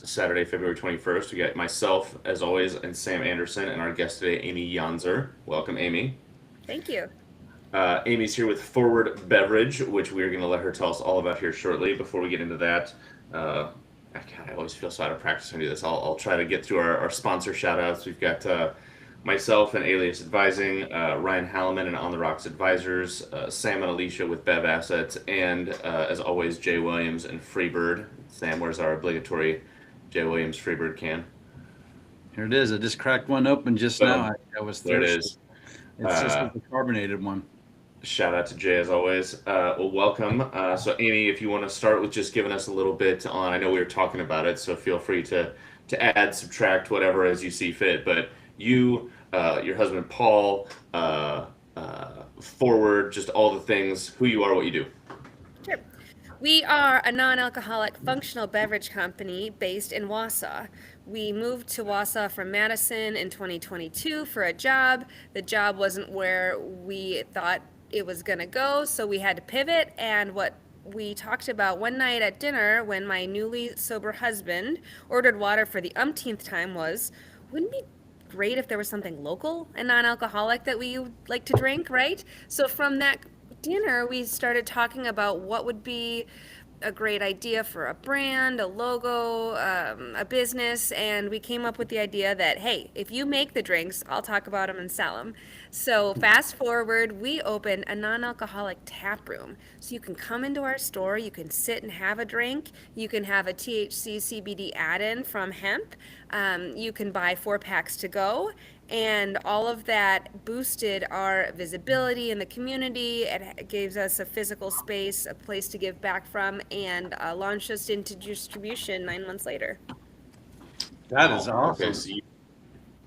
Saturday, February 21st. We got myself, as always, and Sam Anderson, and our guest today, Amy Yanzer. Welcome, Amy. Thank you. Amy's here with Forward Beverage, which we're going to let her tell us all about here shortly. Before we get into that, I always feel so out of practice when I do this. I'll try to get through our sponsor shout outs. We've got myself and Alias Advising, Ryan Halliman and On the Rocks Advisors, Sam and Alicia with Bev Assets, and as always, Jay Williams and Freebird. Sam, where's our obligatory Jay Williams Freebird can? Here it is. I just cracked one open just Boom. now. I was There it thirsty. is. It's just Uh, a carbonated one. Shout out to Jay as always. Well, welcome. So, Amy, if you want to start with just giving us a little bit on, I know we were talking about it, so feel free to add, subtract, whatever as you see fit. But you, your husband Paul, forward, just all the things, who you are, what you do. Sure. We are a non-alcoholic functional beverage company based in Wausau. We moved to Wausau from Madison in 2022 for a job. The job wasn't where we thought it was going to go, so we had to pivot. And what we talked about one night at dinner when my newly sober husband ordered water for the umpteenth time was, wouldn't it be great if there was something local and non-alcoholic that we would like to drink, right? So from that dinner, we started talking about what would be a great idea for a brand, a logo, a business, and we came up with the idea that, hey, if you make the drinks, I'll talk about them and sell them. So fast forward, we opened a non-alcoholic tap room. So you can come into our store, you can sit and have a drink, you can have a THC CBD add-in from hemp, you can buy 4 packs to go, and all of that boosted our visibility in the community. It gives us a physical space, a place to give back from, and launched us into distribution 9 months later. That is Okay, awesome. so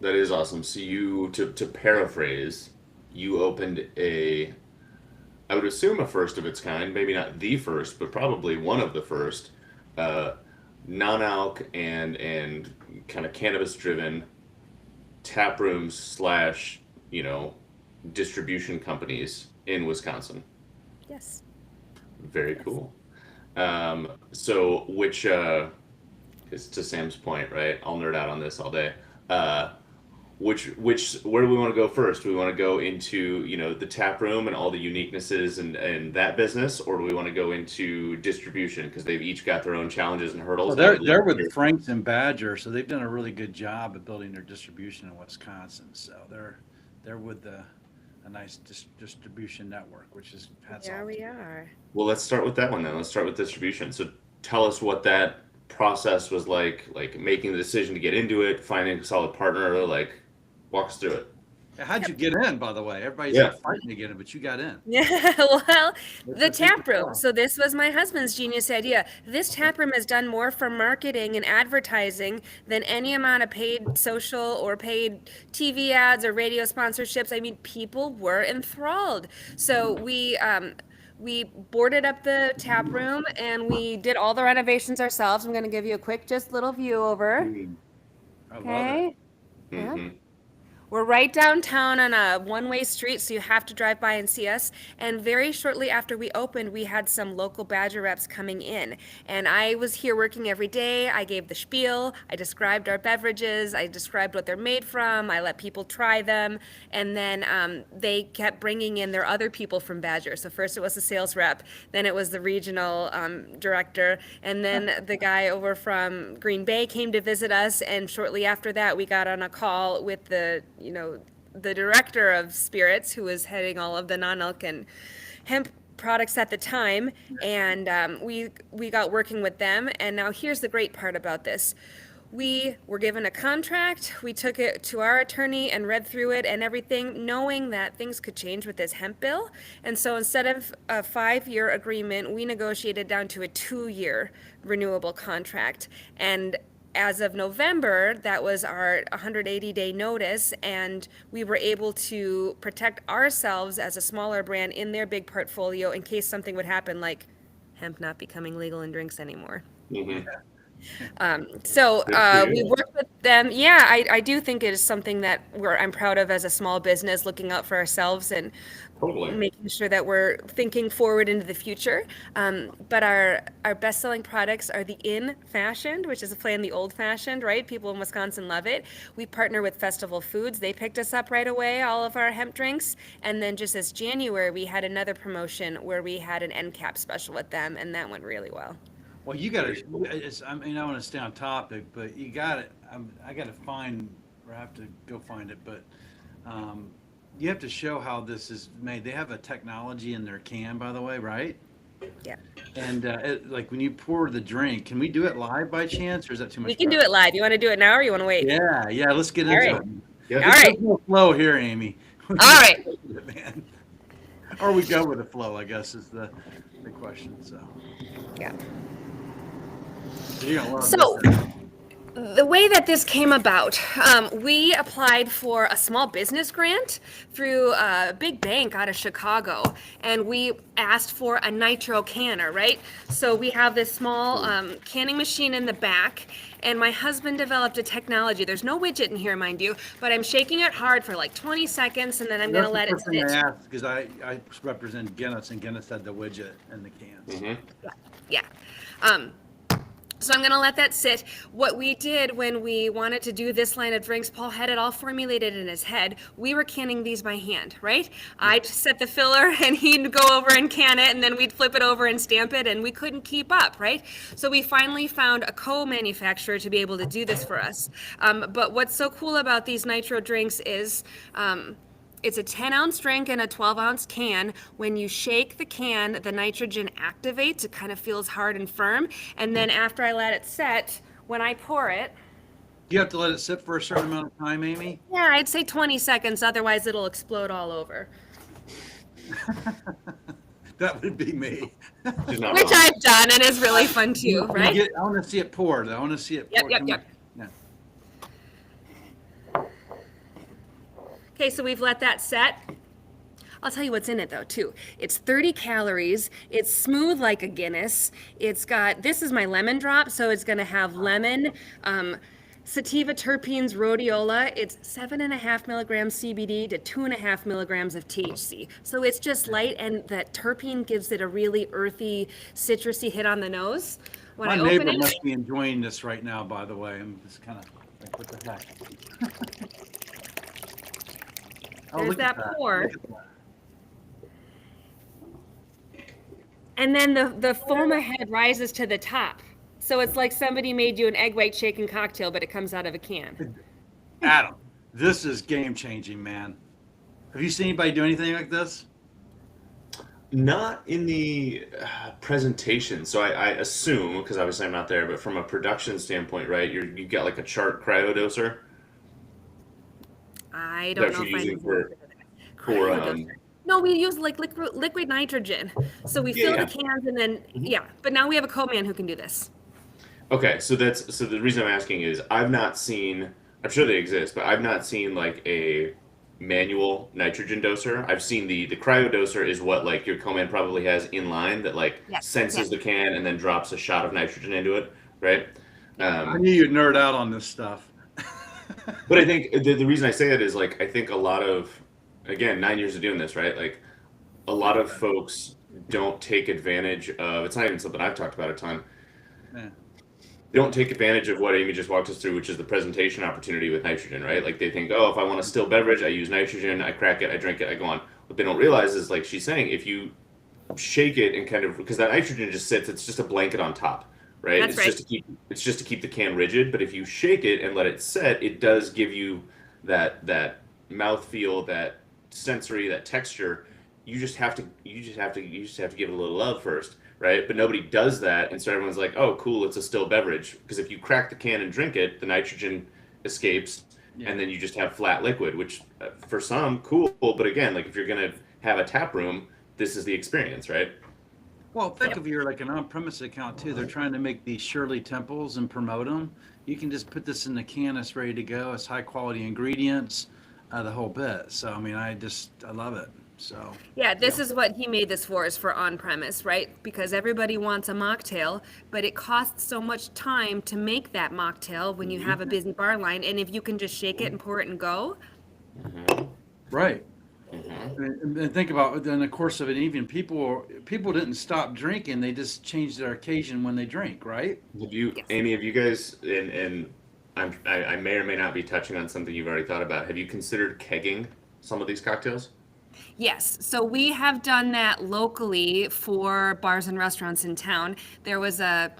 that is awesome. So you, to paraphrase, you opened I would assume a first of its kind, maybe not the first, but probably one of the first, uh, non-alc and kind of cannabis-driven tap rooms slash you know distribution companies in Wisconsin. Yes. Very Yes. cool. So which is to Sam's point, right? I'll nerd out on this all day. Uh, which where do we want to go first? Do we want to go into the tap room and all the uniquenesses and that business, or do we want to go into distribution because they've each got their own challenges and Well, hurdles? And I they're would love they're to with hear. Franks and Badger, so they've done a really good job of building their distribution in Wisconsin. So they're with a nice distribution network, which is hats Yeah, off to we them. are. Well, let's start with that one then. Let's start with distribution. So tell us what that process was like making the decision to get into it, finding a solid partner, like walk us through it. Yeah, how'd you get in, by the way? Everybody's Yeah. like fighting to get in, but you got in. Yeah, well, What's the the secret tap room. sauce? So this was my husband's genius idea. This tap room has done more for marketing and advertising than any amount of paid social or paid TV ads or radio sponsorships. I mean, people were enthralled. So we boarded up the tap room and we did all the renovations ourselves. I'm going to give you a quick, just little view over. Mm, I love it. Okay. Yeah. Mm-hmm. We're right downtown on a one-way street, so you have to drive by and see us. And very shortly after we opened, we had some local Badger reps coming in. And I was here working every day. I gave the spiel. I described our beverages. I described what they're made from. I let people try them. And then they kept bringing in their other people from Badger. So first it was the sales rep, then it was the regional director, and then the guy over from Green Bay came to visit us. And shortly after that, we got on a call with the director of spirits, who was heading all of the non-alc and hemp products at the time, and we got working with them. And now here's the great part about this. We were given a contract. We took it to our attorney and read through it and everything, knowing that things could change with this hemp bill. And so instead of a 5-year agreement, we negotiated down to a 2-year renewable contract. And as of November, that was our 180-day notice, and we were able to protect ourselves as a smaller brand in their big portfolio in case something would happen, like hemp not becoming legal in drinks anymore. Mm-hmm. So Good for we you. worked with Yeah, I do think it is something that I'm proud of as a small business, looking out for ourselves and Totally. making sure that we're thinking forward into the future. But our best-selling products are the In Fashioned, which is a play on the old fashioned, right? People in Wisconsin love it. We partner with Festival Foods. They picked us up right away, all of our hemp drinks. And then just this January, we had another promotion where we had an end cap special with them, and that went really well. Well, you got to. I mean, I want to stay on topic, but you got to. I got to find, or I have to go find it. But you have to show how this is made. They have a technology in their can, by the way, right? Yeah. And like when you pour the drink, can we do it live by chance, or is that too much We can do pressure? it live. You want to do it now or you want to wait? Yeah, yeah. Let's get All into right. it. Yeah. All right. There's no flow here, Amy. All right. Man. Or we go with the flow, I guess, is the question. So Yeah. you're gonna love So, this. the way that this came about, we applied for a small business grant through a big bank out of Chicago, and we asked for a nitro canner, right? So we have this small canning machine in the back, and my husband developed a technology. There's no widget in here, mind you, but I'm shaking it hard for like 20 seconds, and then I'm going to That's let the it first thing I sit. asked because I represent Guinness, and Guinness had the widget and the cans. Mm-hmm. Yeah. So I'm going to let that sit. What we did when we wanted to do this line of drinks, Paul had it all formulated in his head. We were canning these by hand, right? I'd set the filler and he'd go over and can it, and then we'd flip it over and stamp it, and we couldn't keep up, right? So we finally found a co-manufacturer to be able to do this for us. But what's so cool about these nitro drinks is it's a 10-ounce drink in a 12-ounce can. When you shake the can, the nitrogen activates. It kind of feels hard and firm. And then after I let it set, when I pour it, Do you have to let it sit for a certain amount of time, Amy? yeah, I'd say 20 seconds. Otherwise, it'll explode all over. That would be me. She's not Which wrong. I've done, and is really fun too, right? I want to see it poured. I want to see it Yep, poured. yep, Come yep. on. Yeah. Okay, so we've let that set. I'll tell you what's in it though, too. It's 30 calories. It's smooth like a Guinness. This is my lemon drop, so it's gonna have lemon, sativa terpenes, rhodiola. It's 7.5 milligrams CBD to 2.5 milligrams of THC. So it's just light, and that terpene gives it a really earthy, citrusy hit on the nose. When My I neighbor open it, must be enjoying this right now, by the way. I'm just kind of like, what the heck? Oh, There's look at that pour. Look at that. and then the foam ahead rises to the top. So it's like somebody made you an egg white shaken cocktail, but it comes out of a can. Adam, this is game changing, man. Have you seen anybody do anything like this? Not in the presentation. So I assume, because obviously I'm not there, but from a production standpoint, right? You've got like a chart cryodoser I don't that know you're if I using know. for No, we use like liquid nitrogen. So we fill yeah. the cans and then yeah. But now we have a co-man who can do this. Okay, so the reason I'm asking is I've not seen. I'm sure they exist, but I've not seen like a manual nitrogen doser. I've seen the cryodoser is what like your Coman probably has in line that like Yeah, senses the can and then drops a shot of nitrogen into it, right? I knew you'd nerd out on this stuff. But I think the reason I say that is like I think a lot of, again, 9 years of doing this, right? Like a lot of folks don't take advantage of. It's not even something I've talked about a ton. Yeah. They don't take advantage of what Amy just walked us through, which is the presentation opportunity with nitrogen, right? Like they think, oh, if I want a still beverage, I use nitrogen, I crack it, I drink it, I go on. What they don't realize is, like she's saying, if you shake it and kind of, because that nitrogen just sits, it's just a blanket on top, right? That's It's right. just to keep the can rigid. But if you shake it and let it set, it does give you that mouthfeel, that sensory, that texture. You just have to give it a little love first, right? But nobody does that, and so everyone's like, "Oh, cool, it's a still beverage." Because if you crack the can and drink it, the nitrogen escapes, Yeah. and then you just have flat liquid, which for some, cool. But again, like if you're gonna have a tap room, this is the experience, right? Well, think of your like an on-premise account too. They're trying to make these Shirley Temples and promote them. You can just put this in the can. It's ready to go. It's high quality ingredients, the whole bit. So I mean, I love it. So Yeah, this is what he made this for, is for on premise, right? Because everybody wants a mocktail, but it costs so much time to make that mocktail when you have a busy bar line. And if you can just shake it and pour it and go, right. Mhm. And think about in the course of an evening, people didn't stop drinking; they just changed their occasion when they drink, right? Have you, yes. Amy? Have you guys, and I may or may not be touching on something you've already thought about. Have you considered kegging some of these cocktails? Yes, so we have done that locally for bars and restaurants in town. There was a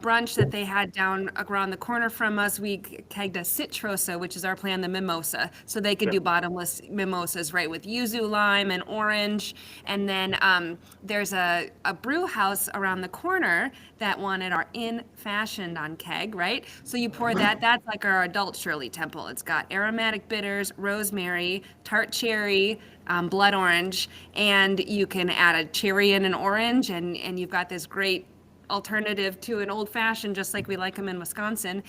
brunch that they had down around the corner from us. We kegged a Citrosa, which is our plan, the mimosa. So they could Yeah. do bottomless mimosas, right, with yuzu lime and orange. And then there's a brew house around the corner that wanted our in fashioned on keg, right? So you pour that, that's like our adult Shirley Temple. It's got aromatic bitters, rosemary, tart cherry, blood orange, and you can add a cherry and an orange, and you've got this great alternative to an old fashioned, just like we like them in Wisconsin.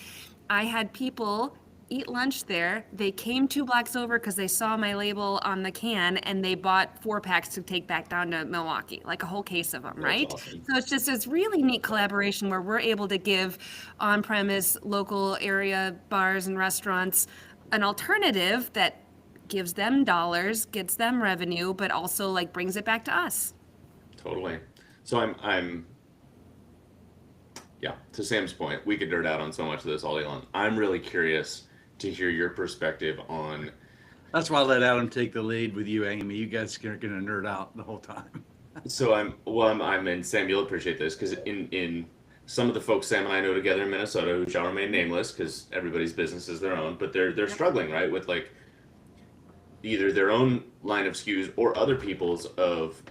I had people eat lunch there. They came 2 blocks over because they saw my label on the can, and they bought 4 packs to take back down to Milwaukee, like a whole case of them, That's right? awesome. So it's just this really neat collaboration where we're able to give on premise local area bars and restaurants an alternative that gives them dollars, gets them revenue, but also like brings it back to us. Totally. So I'm yeah, to Sam's point, we could nerd out on so much of this all day long. I'm really curious to hear your perspective on. That's why I let Adam take the lead with you, Amy. You guys are gonna nerd out the whole time. So I'm and Sam, you'll appreciate this because in some of the folks Sam and I know together in Minnesota who shall remain nameless because everybody's business is their own, but they're struggling, right, with like either their own line of SKUs or other people's of,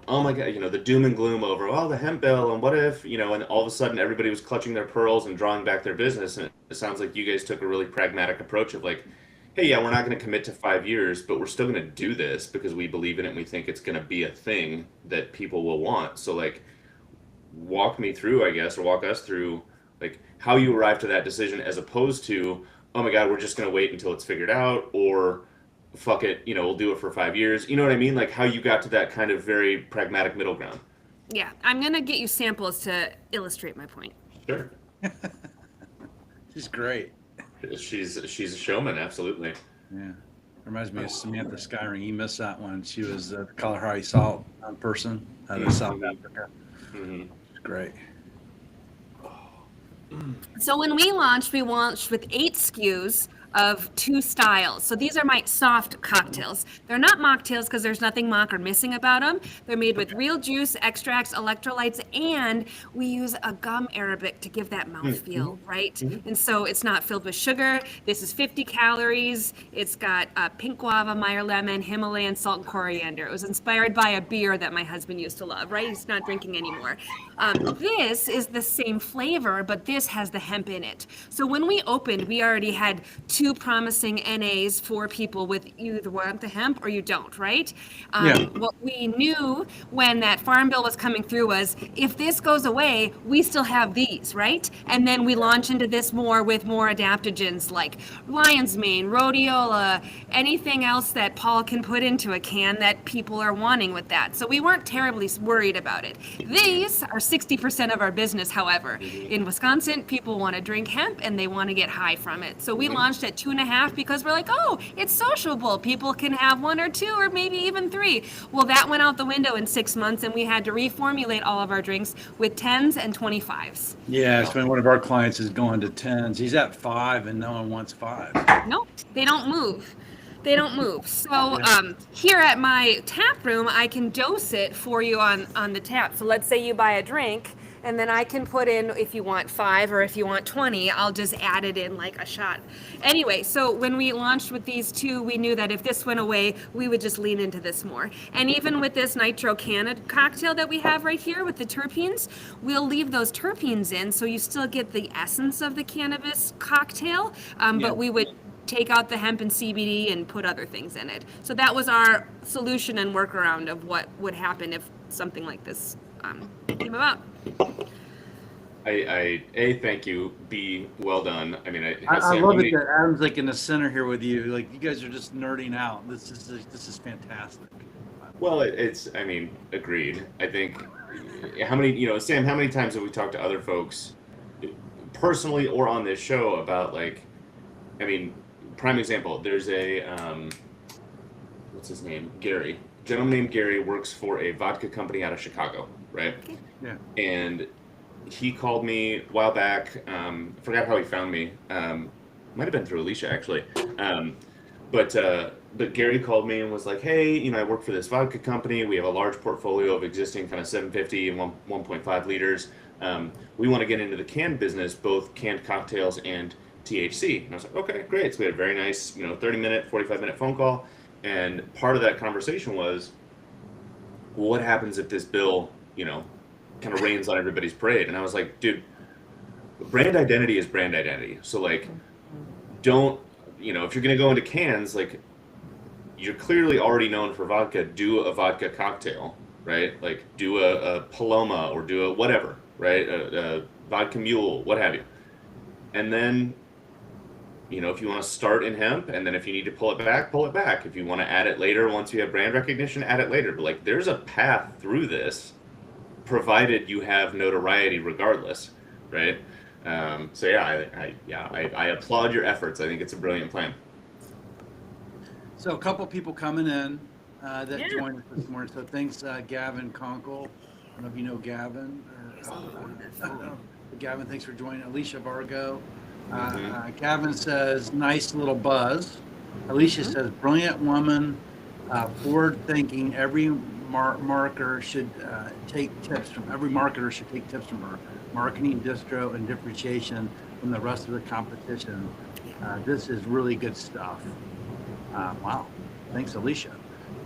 oh my God, the doom and gloom over, oh, the hemp bill, and what if, and all of a sudden everybody was clutching their pearls and drawing back their business. And it sounds like you guys took a really pragmatic approach of like, hey, yeah, we're not going to commit to 5 years, but we're still going to do this because we believe in it and we think it's going to be a thing that people will want. So like, walk me through, I guess, or walk us through like how you arrived to that decision as opposed to, oh my God, we're just going to wait until it's figured out, or fuck it, we'll do it for 5 years. You know what I mean? Like how you got to that kind of very pragmatic middle ground. Yeah, I'm gonna get you samples to illustrate my point. Sure. She's great. She's a showman, absolutely. Yeah. Reminds me of Samantha Skyring. You missed that one. She was the Kalahari Salt person out of South Africa. Hmm. Great. So when we launched with 8 SKUs of 2 styles. So these are my soft cocktails. They're not mocktails because there's nothing mock or missing about them. They're made with real juice, extracts, electrolytes, and we use a gum Arabic to give that mouthfeel, right? And so it's not filled with sugar. This is 50 calories. It's got pink guava, Meyer lemon, Himalayan salt, and coriander. It was inspired by a beer that my husband used to love, right? He's not drinking anymore. This is the same flavor, but this has the hemp in it. So when we opened, we already had 2 promising NAs for people with you either want the hemp or you don't, right? What we knew when that farm bill was coming through was if this goes away, we still have these, right? And then we launch into this more with more adaptogens like lion's mane, rhodiola, anything else that Paul can put into a can that people are wanting with that. So we weren't terribly worried about it. These are 60% of our business, however. In Wisconsin, people want to drink hemp and they want to get high from it. So we launched at 2.5 because we're like, oh, it's sociable. People can have 1 or 2 or maybe even 3. Well, that went out the window in 6 months and we had to reformulate all of our drinks with 10s and 25s. Yeah, it's when one of our clients is going to 10s. He's at 5 and no one wants 5. Nope, they don't move. They don't move. So here at my tap room, I can dose it for you on the tap. So let's say you buy a drink, and then I can put in, if you want 5 or if you want 20, I'll just add it in like a shot. Anyway, so when we launched with these 2, we knew that if this went away, we would just lean into this more. And even with this nitro cannabis cocktail that we have right here with the terpenes, we'll leave those terpenes in so you still get the essence of the cannabis cocktail, but we would take out the hemp and CBD and put other things in it. So that was our solution and workaround of what would happen if something like this came about. Thank you. B, well done. I mean, I Sam, love it that Adam's like in the center here with you. Like you guys are just nerding out. This is fantastic. Well, it's, I mean, agreed. I think Sam, how many times have we talked to other folks personally or on this show about like, I mean, prime example, there's what's his name? Gary. Gentleman named Gary works for a vodka company out of Chicago, right? Yeah. And he called me a while back. Forgot how he found me. Might have been through Alicia actually. Um, but Gary called me and was like, "Hey, I work for this vodka company. We have a large portfolio of existing kind of 750 and 1.5 liters. We want to get into the canned business, both canned cocktails and THC." And I was like, "Okay, great." So we had a very nice, 30-minute, 45-minute phone call, and part of that conversation was, well, what happens if this bill, kind of rains on everybody's parade? And I was like, dude, brand identity is brand identity. So like, don't, if you're gonna go into cans, like, you're clearly already known for vodka, do a vodka cocktail, right? Like, do a Paloma or do a whatever, right? A vodka mule, what have you. And then, if you want to start in hemp, and then if you need to pull it back, pull it back. If you want to add it later, once you have brand recognition, add it later. But like, there's a path through this, provided you have notoriety regardless, right? So yeah, I applaud your efforts. I think it's a brilliant plan. So a couple people coming in that Yeah. joined us this morning. So thanks, Gavin Conkle. I don't know if you know Gavin. Gavin, thanks for joining. Alicia Vargo. Gavin says, nice little buzz. Alicia says, brilliant woman, forward thinking. Every marketer should take tips from her. Marketing, distro, and differentiation from the rest of the competition. This is really good stuff. Wow. Thanks, Alicia.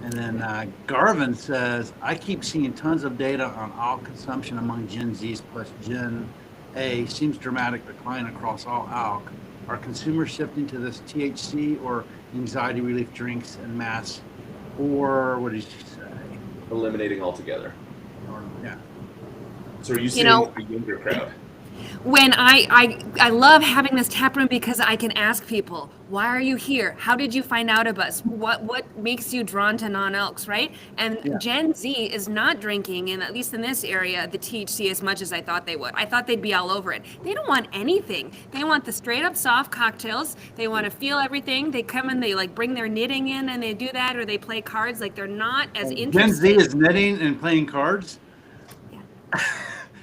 And then Garvin says, I keep seeing tons of data on alcohol consumption among Gen Zs plus Gen A. Seems dramatic decline across all alcohol. Are consumers shifting to this THC or anxiety relief drinks en masse? Or what did she say? Eliminating altogether. Yeah. So are you saying the younger crowd? When I love having this tap room because I can ask people, why are you here? How did you find out of us? What makes you drawn to non-elks, right? And Yeah. Gen Z is not drinking, and at least in this area, the THC as much as I thought they would. I thought they'd be all over it. They don't want anything. They want the straight up soft cocktails. They want to feel everything. They come and they like bring their knitting in and they do that, or they play cards. Like they're not as interested. Gen Z is knitting and playing cards? Yeah.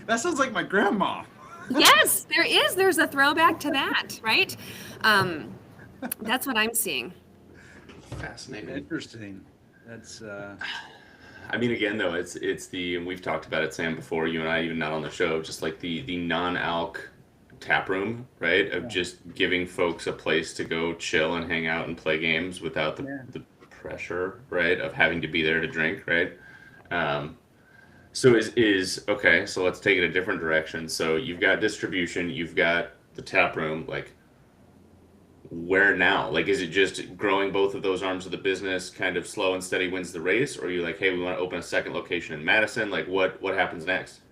That sounds like my grandma. Yes, there is. There's a throwback to that, right? That's what I'm seeing. Fascinating. Interesting. That's I mean, again, though, it's and we've talked about it, Sam, before, you and I, even not on the show, just like the non-alc tap room, right? Of just giving folks a place to go chill and hang out and play games without the pressure, right, of having to be there to drink, right? So is okay, so let's take it a different direction. So you've got distribution, you've got the tap room, like, where now? Like, is it just growing both of those arms of the business, kind of slow and steady wins the race? Or are you like, hey, we want to open a second location in Madison? Like, what happens next?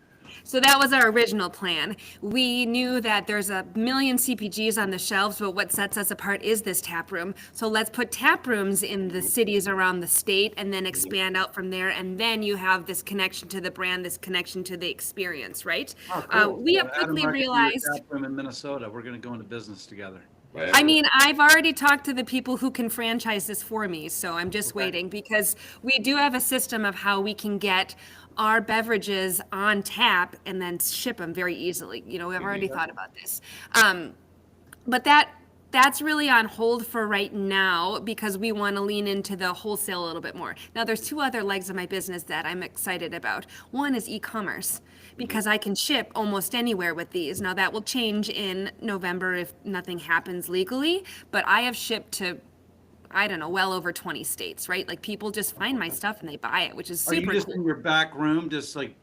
So that was our original plan. We knew that there's a million CPGs on the shelves, but what sets us apart is this tap room. So let's put tap rooms in the cities around the state and then expand out from there. And then you have this connection to the brand, this connection to the experience, right? oh, cool. We have Adam quickly recommended realized. tap room in Minnesota. We're going to go into business together. Right? I mean, I've already talked to the people who can franchise this for me, so I'm just waiting because we do have a system of how we can get our beverages on tap and then ship them very easily. We've already thought about this. But that's really on hold for right now because we want to lean into the wholesale a little bit more. Now, there's two other legs of my business that I'm excited about. One is e-commerce because I can ship almost anywhere with these. Now, that will change in November if nothing happens legally, but I have shipped to, I don't know, well over 20 states, right? Like people just find my stuff and they buy it, which is Are you super just cool. in your back room, just like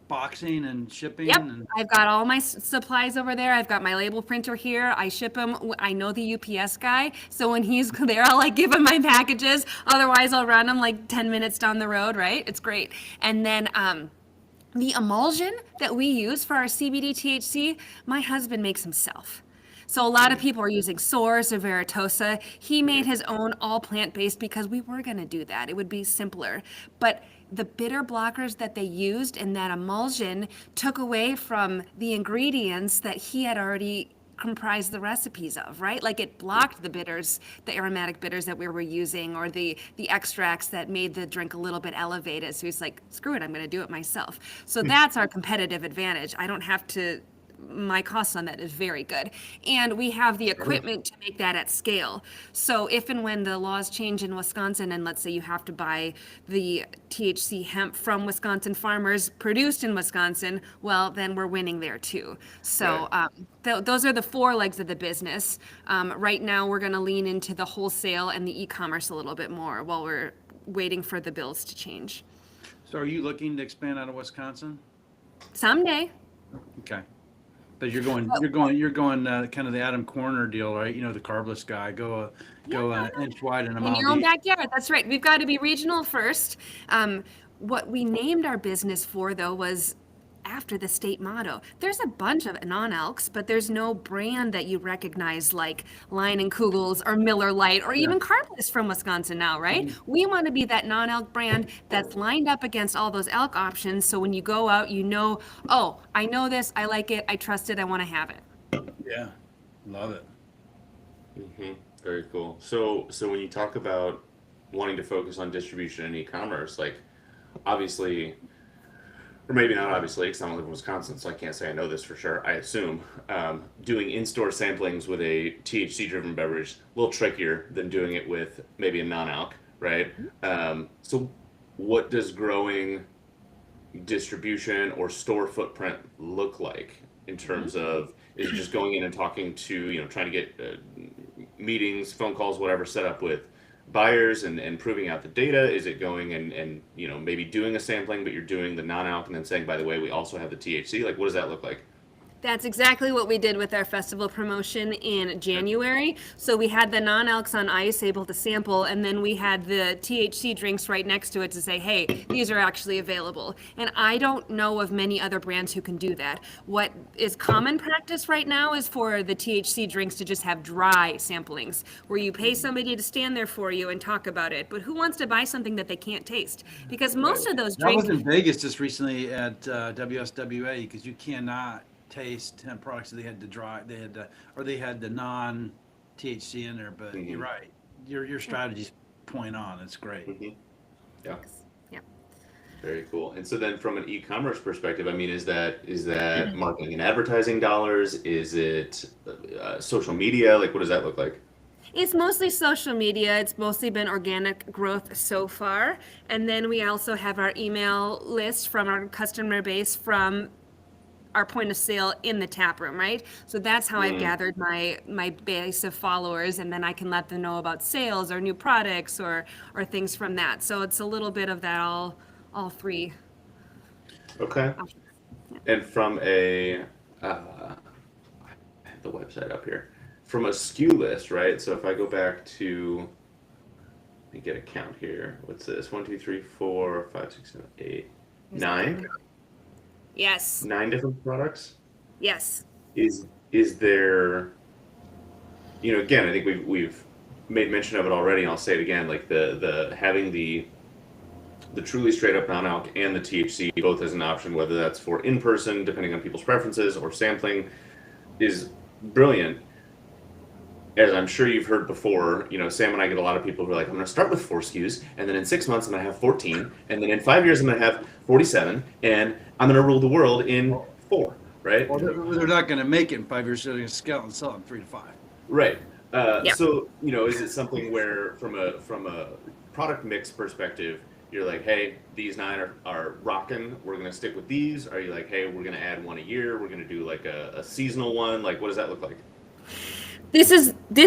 boxing and shipping? Yep, And I've got all my supplies over there. I've got my label printer here. I ship them. I know the UPS guy, so when he's there, I'll like give him my packages. Otherwise, I'll run them like 10 minutes down the road, right? It's great. And then the emulsion that we use for our CBD THC, my husband makes himself. So a lot of people are using Source or Veritosa. He made his own all plant-based because we were going to do that. It would be simpler. But the bitter blockers that they used in that emulsion took away from the ingredients that he had already comprised the recipes of, right? Like it blocked the bitters, the aromatic bitters that we were using, or the extracts that made the drink a little bit elevated. So he's like, screw it, I'm going to do it myself. So that's our competitive advantage. I don't have to, my cost on that is very good. And we have the equipment to make that at scale. So if and when the laws change in Wisconsin, and let's say you have to buy the THC hemp from Wisconsin farmers produced in Wisconsin, well, then we're winning there too. So those are the four legs of the business. Right now, we're going to lean into the wholesale and the e-commerce a little bit more while we're waiting for the bills to change. So are you looking to expand out of Wisconsin? Someday. Okay. But you're going kind of the Adam Corner deal, right? You know, the carbless guy, go an inch wide and a In mile your own deep. backyard. That's right. We've got to be regional first. What we named our business for, though, was after the state motto. There's a bunch of non-elks, but there's no brand that you recognize like Lion and Kugels or Miller Lite or even Carbless from Wisconsin now, right? We want to be that non-elk brand that's lined up against all those elk options. So when you go out, you know, oh, I know this, I like it, I trust it, I want to have it. Yeah, love it. Very cool. So when you talk about wanting to focus on distribution and e-commerce, like obviously, or maybe not obviously, because I don't live in Wisconsin, so I can't say I know this for sure. I assume doing in-store samplings with a THC-driven beverage a little trickier than doing it with maybe a non-alc, right? So what does growing distribution or store footprint look like in terms of, is it just going in and talking to, trying to get meetings, phone calls, whatever set up with buyers and proving out the data? Is it going and maybe doing a sampling, but you're doing the non-alc and then saying, by the way, we also have the THC? Like, what does that look like? That's exactly what we did with our festival promotion in January. So we had the non-alcs on ice able to sample, and then we had the THC drinks right next to it to say, hey, these are actually available. And I don't know of many other brands who can do that. What is common practice right now is for the THC drinks to just have dry samplings, where you pay somebody to stand there for you and talk about it. But who wants to buy something that they can't taste? Because most of those I drinks... was in Vegas just recently at WSWA, because you cannot taste hemp products. They had the non THC in there. But you're right, your strategy's point on. It's great. Yeah. Yeah. Very cool. And so then from an e-commerce perspective, I mean, is that marketing and advertising dollars? Is it social media? Like, what does that look like? It's mostly social media. It's mostly been organic growth so far. And then we also have our email list from our customer base from our point of sale in the tap room, right? So that's how I've gathered my base of followers, and then I can let them know about sales or new products or things from that. So it's a little bit of that all three. Okay. And from I have the website up here. From a SKU list, right? So if I go back to, let me get a count here. What's this? 1, 2, 3, 4, 5, 6, 7, 8, 9. Yes. 9 different products. Yes. Is there? Again, I think we've made mention of it already. And I'll say it again. Like the having the truly straight up non-alc and the THC both as an option, whether that's for in person, depending on people's preferences, or sampling, is brilliant. As I'm sure you've heard before, Sam and I get a lot of people who are like, I'm going to start with 4 SKUs, and then in 6 months I'm going to have 14, and then in 5 years I'm going to have 47, and I'm going to rule the world in 4, right? Well, they're not going to make it in 5 years. So they're going to scale it and sell it in 3 to 5. Right. Yeah. So, is it something where from a product mix perspective, you're like, hey, these 9 are rocking, we're going to stick with these? Are you like, hey, we're going to add 1 a year, we're going to do like a seasonal one? Like, what does that look like? This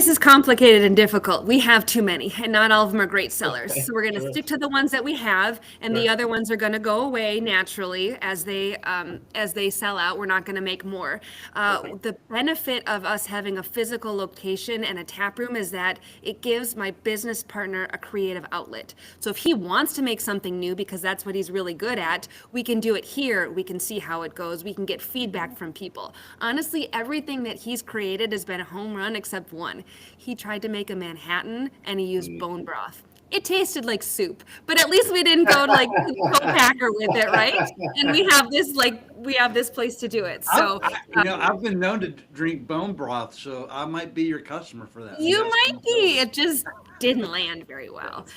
is complicated and difficult. We have too many, and not all of them are great sellers. So we're going to stick to the ones that we have, and the other ones are going to go away naturally as they sell out. We're not going to make more. The benefit of us having a physical location and a tap room is that it gives my business partner a creative outlet. So if he wants to make something new because that's what he's really good at, we can do it here. We can see how it goes. We can get feedback from people. Honestly, everything that he's created has been a home run except one. He tried to make a Manhattan and he used bone broth. It tasted like soup, but at least we didn't go to like the co-packer with it, right? And we have this place to do it. So I've been known to drink bone broth, so I might be your customer for that. you might be. It just didn't land very well.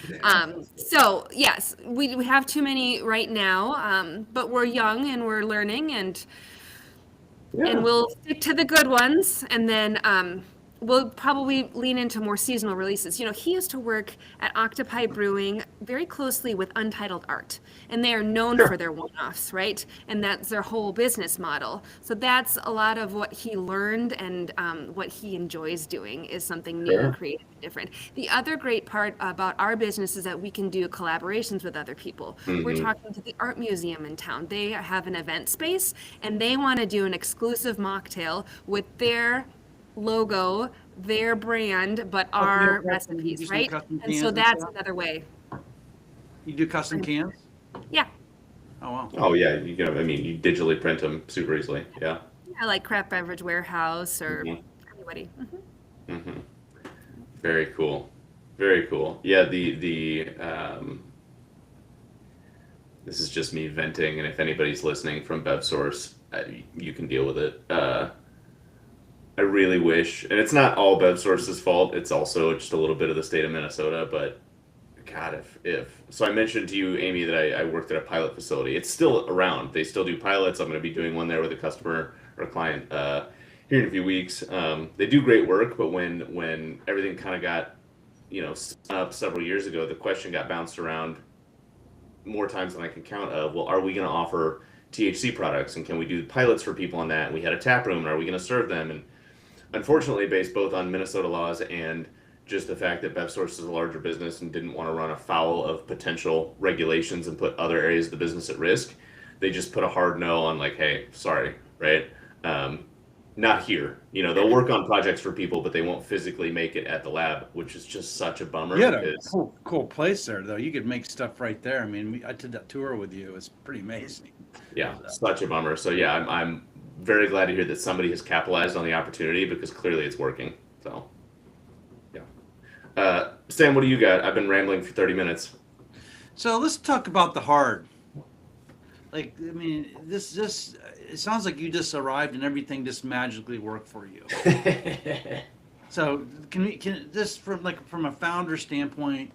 So yes, we have too many right now, but we're young and we're learning, and we'll stick to the good ones, and then we'll probably lean into more seasonal releases. He used to work at Octopi Brewing very closely with Untitled Art, and they are known for their one-offs, right? And that's their whole business model. So that's a lot of what he learned, and what he enjoys doing is something new and creative and different. The other great part about our business is that we can do collaborations with other people. We're talking to the art museum in town. They have an event space, and they want to do an exclusive mocktail with their logo, their brand, but our recipes, right? And so that's another way. You do custom cans? Yeah. Oh wow. Oh yeah, you digitally print them super easily. Yeah. I like Craft Beverage Warehouse or anybody. Very cool. Very cool. Yeah, the this is just me venting, and if anybody's listening from BevSource, you can deal with it. I really wish, and it's not all BevSource's fault, it's also just a little bit of the state of Minnesota, but God, so I mentioned to you, Amy, that I worked at a pilot facility. It's still around. They still do pilots. I'm going to be doing one there with a customer or a client here in a few weeks. They do great work, but when everything kind of got, up several years ago, the question got bounced around more times than I can count of, well, are we going to offer THC products, and can we do pilots for people on that? And we had a tap room, and are we going to serve them? And unfortunately, based both on Minnesota laws and just the fact that BevSource is a larger business and didn't want to run afoul of potential regulations and put other areas of the business at risk, they just put a hard no on, like, hey, sorry, right? Not here. They'll work on projects for people, but they won't physically make it at the lab, which is just such a bummer. You had a cool place there, though. You could make stuff right there. I mean, I did that tour with you. It was pretty amazing. Yeah, such a bummer. So yeah, I'm very glad to hear that somebody has capitalized on the opportunity, because clearly it's working. So yeah. Stan, what do you got? I've been rambling for 30 minutes. So let's talk about the hard. This it sounds like you just arrived and everything just magically worked for you. So can this from a founder standpoint,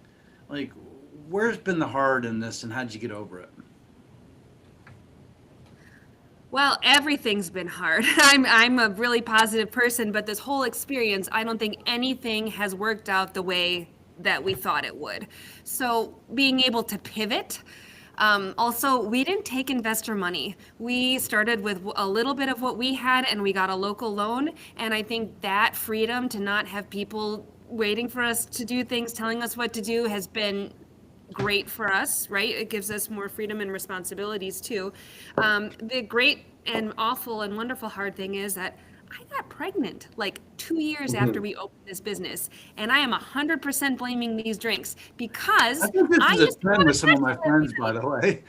where's been the hard in this, and how'd you get over it? Well, everything's been hard. I'm a really positive person, but this whole experience, I don't think anything has worked out the way that we thought it would. So being able to pivot. Also, we didn't take investor money. We started with a little bit of what we had, and we got a local loan. And I think that freedom to not have people waiting for us to do things, telling us what to do, has been great for us, right? It gives us more freedom and responsibilities too. The great and awful and wonderful hard thing is that I got pregnant 2 years after we opened this business, and I am 100% blaming these drinks because I think this is a trend with some of my friends, by the way.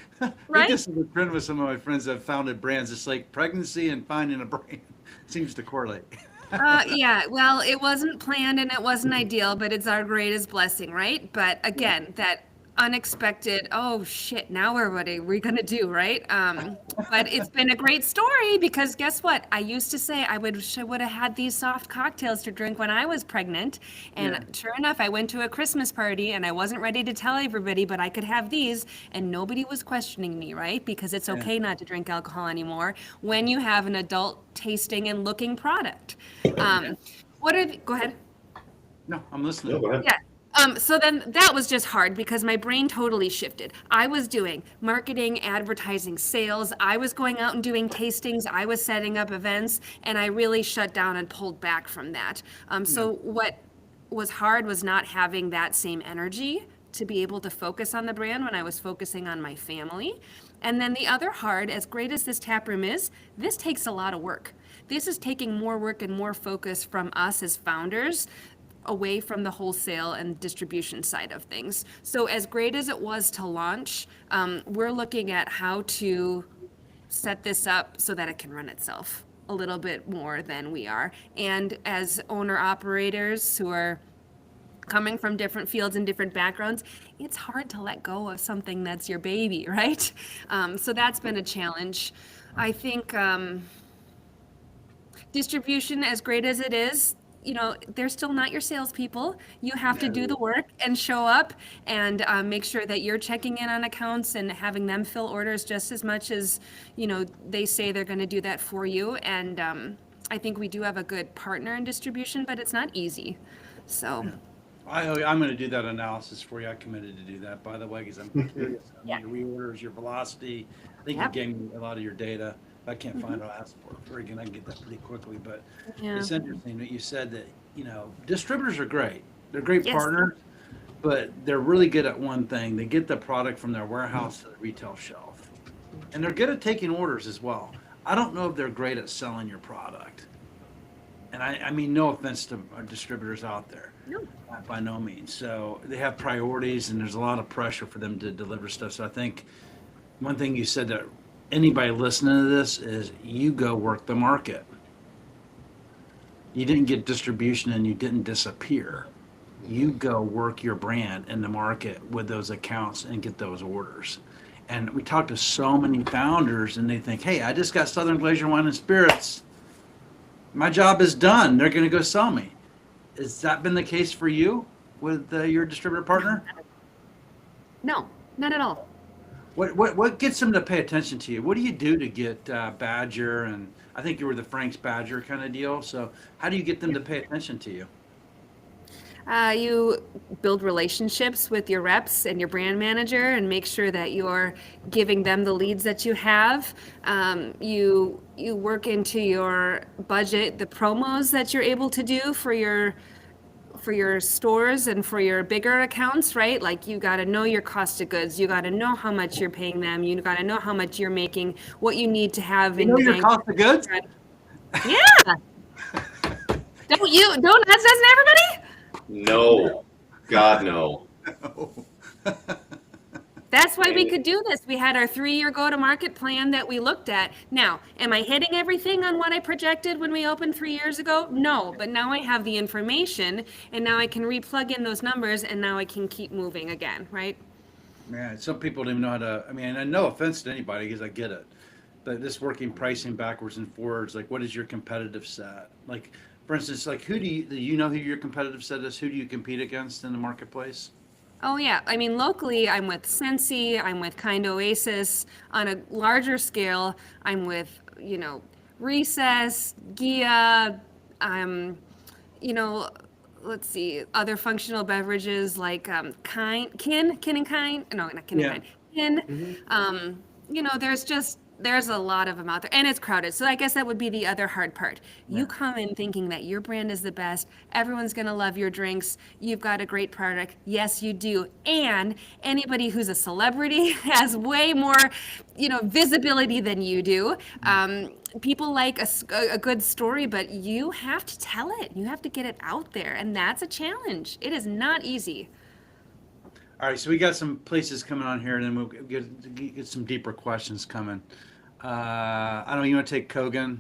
Right? This is a trend with some of my friends that have founded brands. It's like pregnancy and finding a brand seems to correlate. Yeah, well, it wasn't planned and it wasn't ideal, but it's our greatest blessing, right? But again, that unexpected, oh shit, now what are we gonna do, right? But it's been a great story, because guess what? I used to say I would have had these soft cocktails to drink when I was pregnant, and sure enough, I went to a Christmas party and I wasn't ready to tell everybody, but I could have these, and nobody was questioning me, right? Because it's okay not to drink alcohol anymore when you have an adult tasting and looking product. Go ahead. No, I'm listening. Go ahead. Yeah. So then that was just hard because my brain totally shifted. I was doing marketing, advertising, sales. I was going out and doing tastings. I was setting up events, and I really shut down and pulled back from that. So what was hard was not having that same energy to be able to focus on the brand when I was focusing on my family. And then the other hard, as great as this tap room is, this takes a lot of work. This is taking more work and more focus from us as founders away from the wholesale and distribution side of things. So as great as it was to launch, we're looking at how to set this up so that it can run itself a little bit more than we are. And as owner operators who are coming from different fields and different backgrounds, it's hard to let go of something that's your baby, right? So that's been a challenge. I think distribution, as great as it is, they're still not your salespeople. You have to do the work and show up and make sure that you're checking in on accounts and having them fill orders just as much as, they say they're going to do that for you. And I think we do have a good partner in distribution, but it's not easy. So. I'm going to do that analysis for you. I committed to do that, by the way, because I'm curious Yeah. on your reorders, your velocity. I think Yep. you gave me a lot of your data. If I can't find it, I'll ask for it again. I can get that pretty quickly. But Yeah. it's interesting that you said that, distributors are great. They're great Yes. partners, but they're really good at one thing. They get the product from their warehouse to the retail shelf. And they're good at taking orders as well. I don't know if they're great at selling your product. And I mean, no offense to our distributors out there. No. By no means. So they have priorities, and there's a lot of pressure for them to deliver stuff. So I think one thing you said that anybody listening to this is you go work the market. You didn't get distribution and you didn't disappear. You go work your brand in the market with those accounts and get those orders. And we talk to so many founders, and they think, hey, I just got Southern Glacier Wine and Spirits. My job is done. They're going to go sell me. Has that been the case for you with your distributor partner? No, not at all. What gets them to pay attention to you? What do you do to get Badger, and I think you were the Frank's Badger kind of deal. So how do you get them to pay attention to you? You build relationships with your reps and your brand manager and make sure that you're giving them the leads that you have. You work into your budget the promos that you're able to do for your stores and for your bigger accounts, right? Like you got to know your cost of goods. You got to know how much you're paying them. You got to know how much you're making, what you need to have in You know your your bank. cost of goods? Yeah. Don't doesn't everybody? No, God, no. That's why we could do this. We had our 3-year go-to-market plan that we looked at. Now, am I hitting everything on what I projected when we opened 3 years ago? No, but now I have the information, and now I can re-plug in those numbers, and now I can keep moving again, right? Man, some people don't even know how to. I mean, and no offense to anybody, because I get it, but this working pricing backwards and forwards, like what is your competitive set? Like, for instance, like do you know who your competitive set is? Who do you compete against in the marketplace? Oh yeah, I mean locally I'm with Scentsy, I'm with Kind Oasis. On a larger scale, I'm with, Recess, Gia, let's see, other functional beverages like Kin and Kind. No, not Kin and Kind. Kin. There's a lot of them out there, and it's crowded. So I guess that would be the other hard part. You come in thinking that your brand is the best. Everyone's going to love your drinks. You've got a great product. Yes, you do. And anybody who's a celebrity has way more, visibility than you do. People like a good story, but you have to tell it. You have to get it out there, and that's a challenge. It is not easy. All right, so we got some places coming on here, and then we'll get some deeper questions coming. I don't know, you want to take Kogan?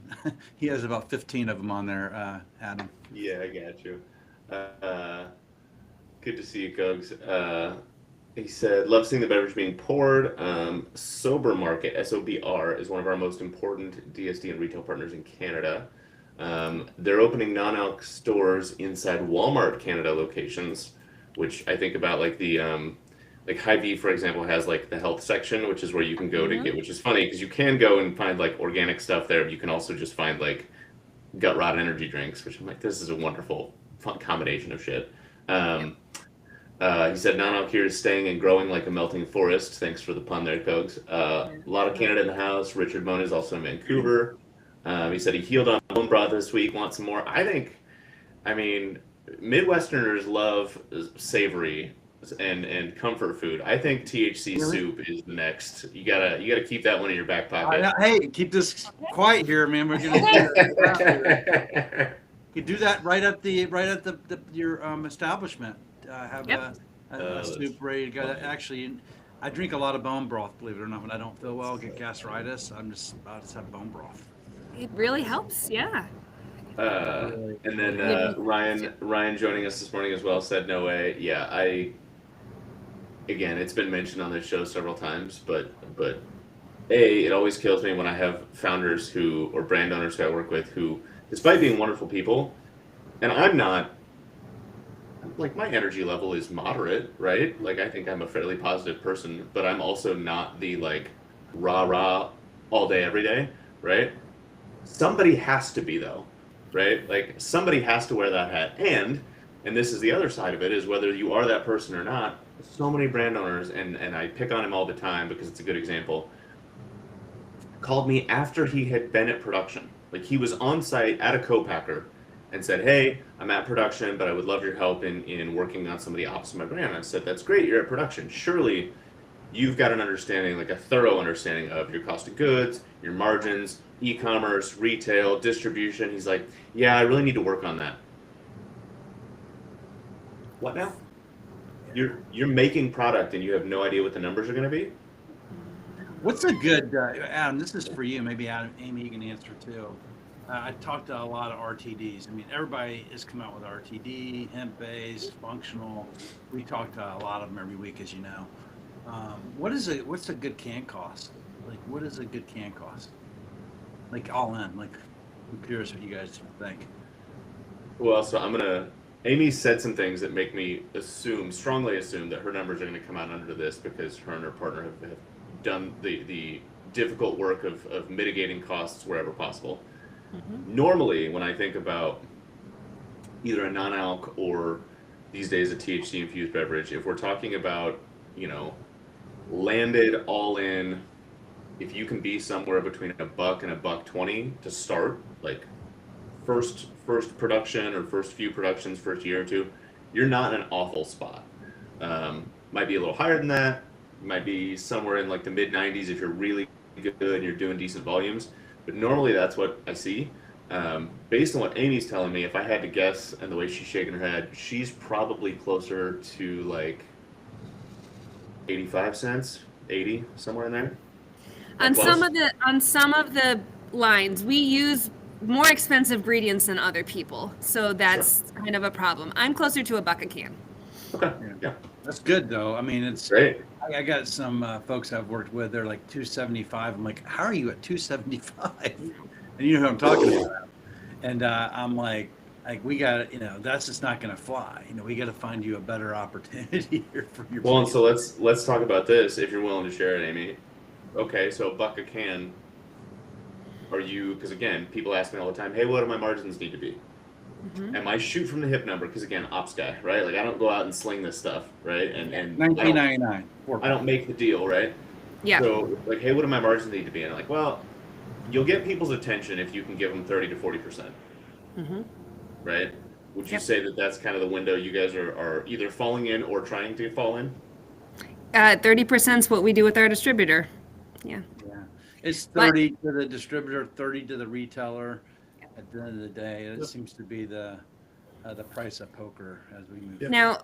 He has about 15 of them on there, Adam. Yeah, I got you. Good to see you, Cogs. He said, love seeing the beverage being poured. Sober Market, SOBR, is one of our most important DSD and retail partners in Canada. They're opening non-alc stores inside Walmart Canada locations, which I think about like the like Hy-Vee, for example, has like the health section, which is where you can go to get, which is funny because you can go and find like organic stuff there, but you can also just find like gut rot energy drinks, which I'm like, this is a wonderful fun combination of shit. He said non-alc here is staying and growing like a melting forest. Thanks for the pun there, Cogs. A lot of Canada in the house. Richard Mone is also in Vancouver. He said he healed on bone broth this week. Wants some more. I mean, Midwesterners love savory and comfort food. I think THC Really? soup is the next. You gotta keep that one in your back pocket. Hey, keep this quiet here, man. We're gonna you do that right at your establishment. Have Yep. a soup ready to go. Actually, I drink a lot of bone broth. Believe it or not, when I don't feel well, get gastritis. I'll just have bone broth. It really helps. Yeah. And then Ryan joining us this morning as well said no way. Yeah, again, it's been mentioned on this show several times, but it always kills me when I have founders or brand owners who I work with who, despite being wonderful people, and I'm not, like, my energy level is moderate, right? Like, I think I'm a fairly positive person, but I'm also not the, like, rah all day, every day, right? Somebody has to be, though, right? Like, somebody has to wear that hat. And this is the other side of it, is whether you are that person or not, so many brand owners, and I pick on him all the time because it's a good example, called me after he had been at production. Like, he was on site at a co-packer and said, hey, I'm at production, but I would love your help in working on some of the ops of my brand. I said, that's great, you're at production. Surely you've got an understanding, like a thorough understanding of your cost of goods, your margins, e-commerce, retail, distribution. He's like, yeah, I really need to work on that. What now? You're making product and you have no idea what the numbers are going to be? What's a good Adam? This is for you. Maybe Adam, Amy, you can answer too. I talked to a lot of RTDs. I mean, everybody has come out with RTD, hemp-based, functional. We talk to a lot of them every week, as you know. What's a good can cost? Like, what is a good can cost? Like, all in. Like, I'm curious what you guys think. Well, so Amy said some things that make me strongly assume that her numbers are going to come out under this because her and her partner have done the difficult work of mitigating costs wherever possible. Mm-hmm. Normally, when I think about either a non-alc or these days a THC-infused beverage, if we're talking about, landed all in, if you can be somewhere between $1 and $1.20 to start, like first production or first few productions, first year or two, you're not in an awful spot. Might be a little higher than that, might be somewhere in like the mid 90s if you're really good and you're doing decent volumes, but normally that's what I see. Based on what Amy's telling me, if I had to guess, and the way she's shaking her head, she's probably closer to like 85 cents, 80, somewhere in there. On some of the lines, we use more expensive ingredients than other people, so that's kind of a problem. I'm closer to $1 a can. Okay. Yeah. That's good though. I mean, it's great. I got some folks I've worked with. They're like 275. I'm like, how are you at 275? And you know who I'm talking about. And I'm like we got to, that's just not going to fly. We got to find you a better opportunity here for your. Well, and so let's talk about this if you're willing to share it, Amy. Okay, so $1 a can. Are you? Because again, people ask me all the time, hey, what do my margins need to be? Mm-hmm. And my shoot from the hip number, because again, ops guy, right? Like I don't go out and sling this stuff, right? And $19.99. I don't make the deal, right? Yeah. So like, hey, what do my margins need to be? And I'm like, well, you'll get people's attention if you can give them 30 to 40%. Mm-hmm. Right? Would you say that that's kind of the window you guys are either falling in or trying to fall in? 30% is what we do with our distributor. Yeah. It's 30 to the distributor, 30 to the retailer. At the end of the day, it seems to be the price of poker as we move. Now,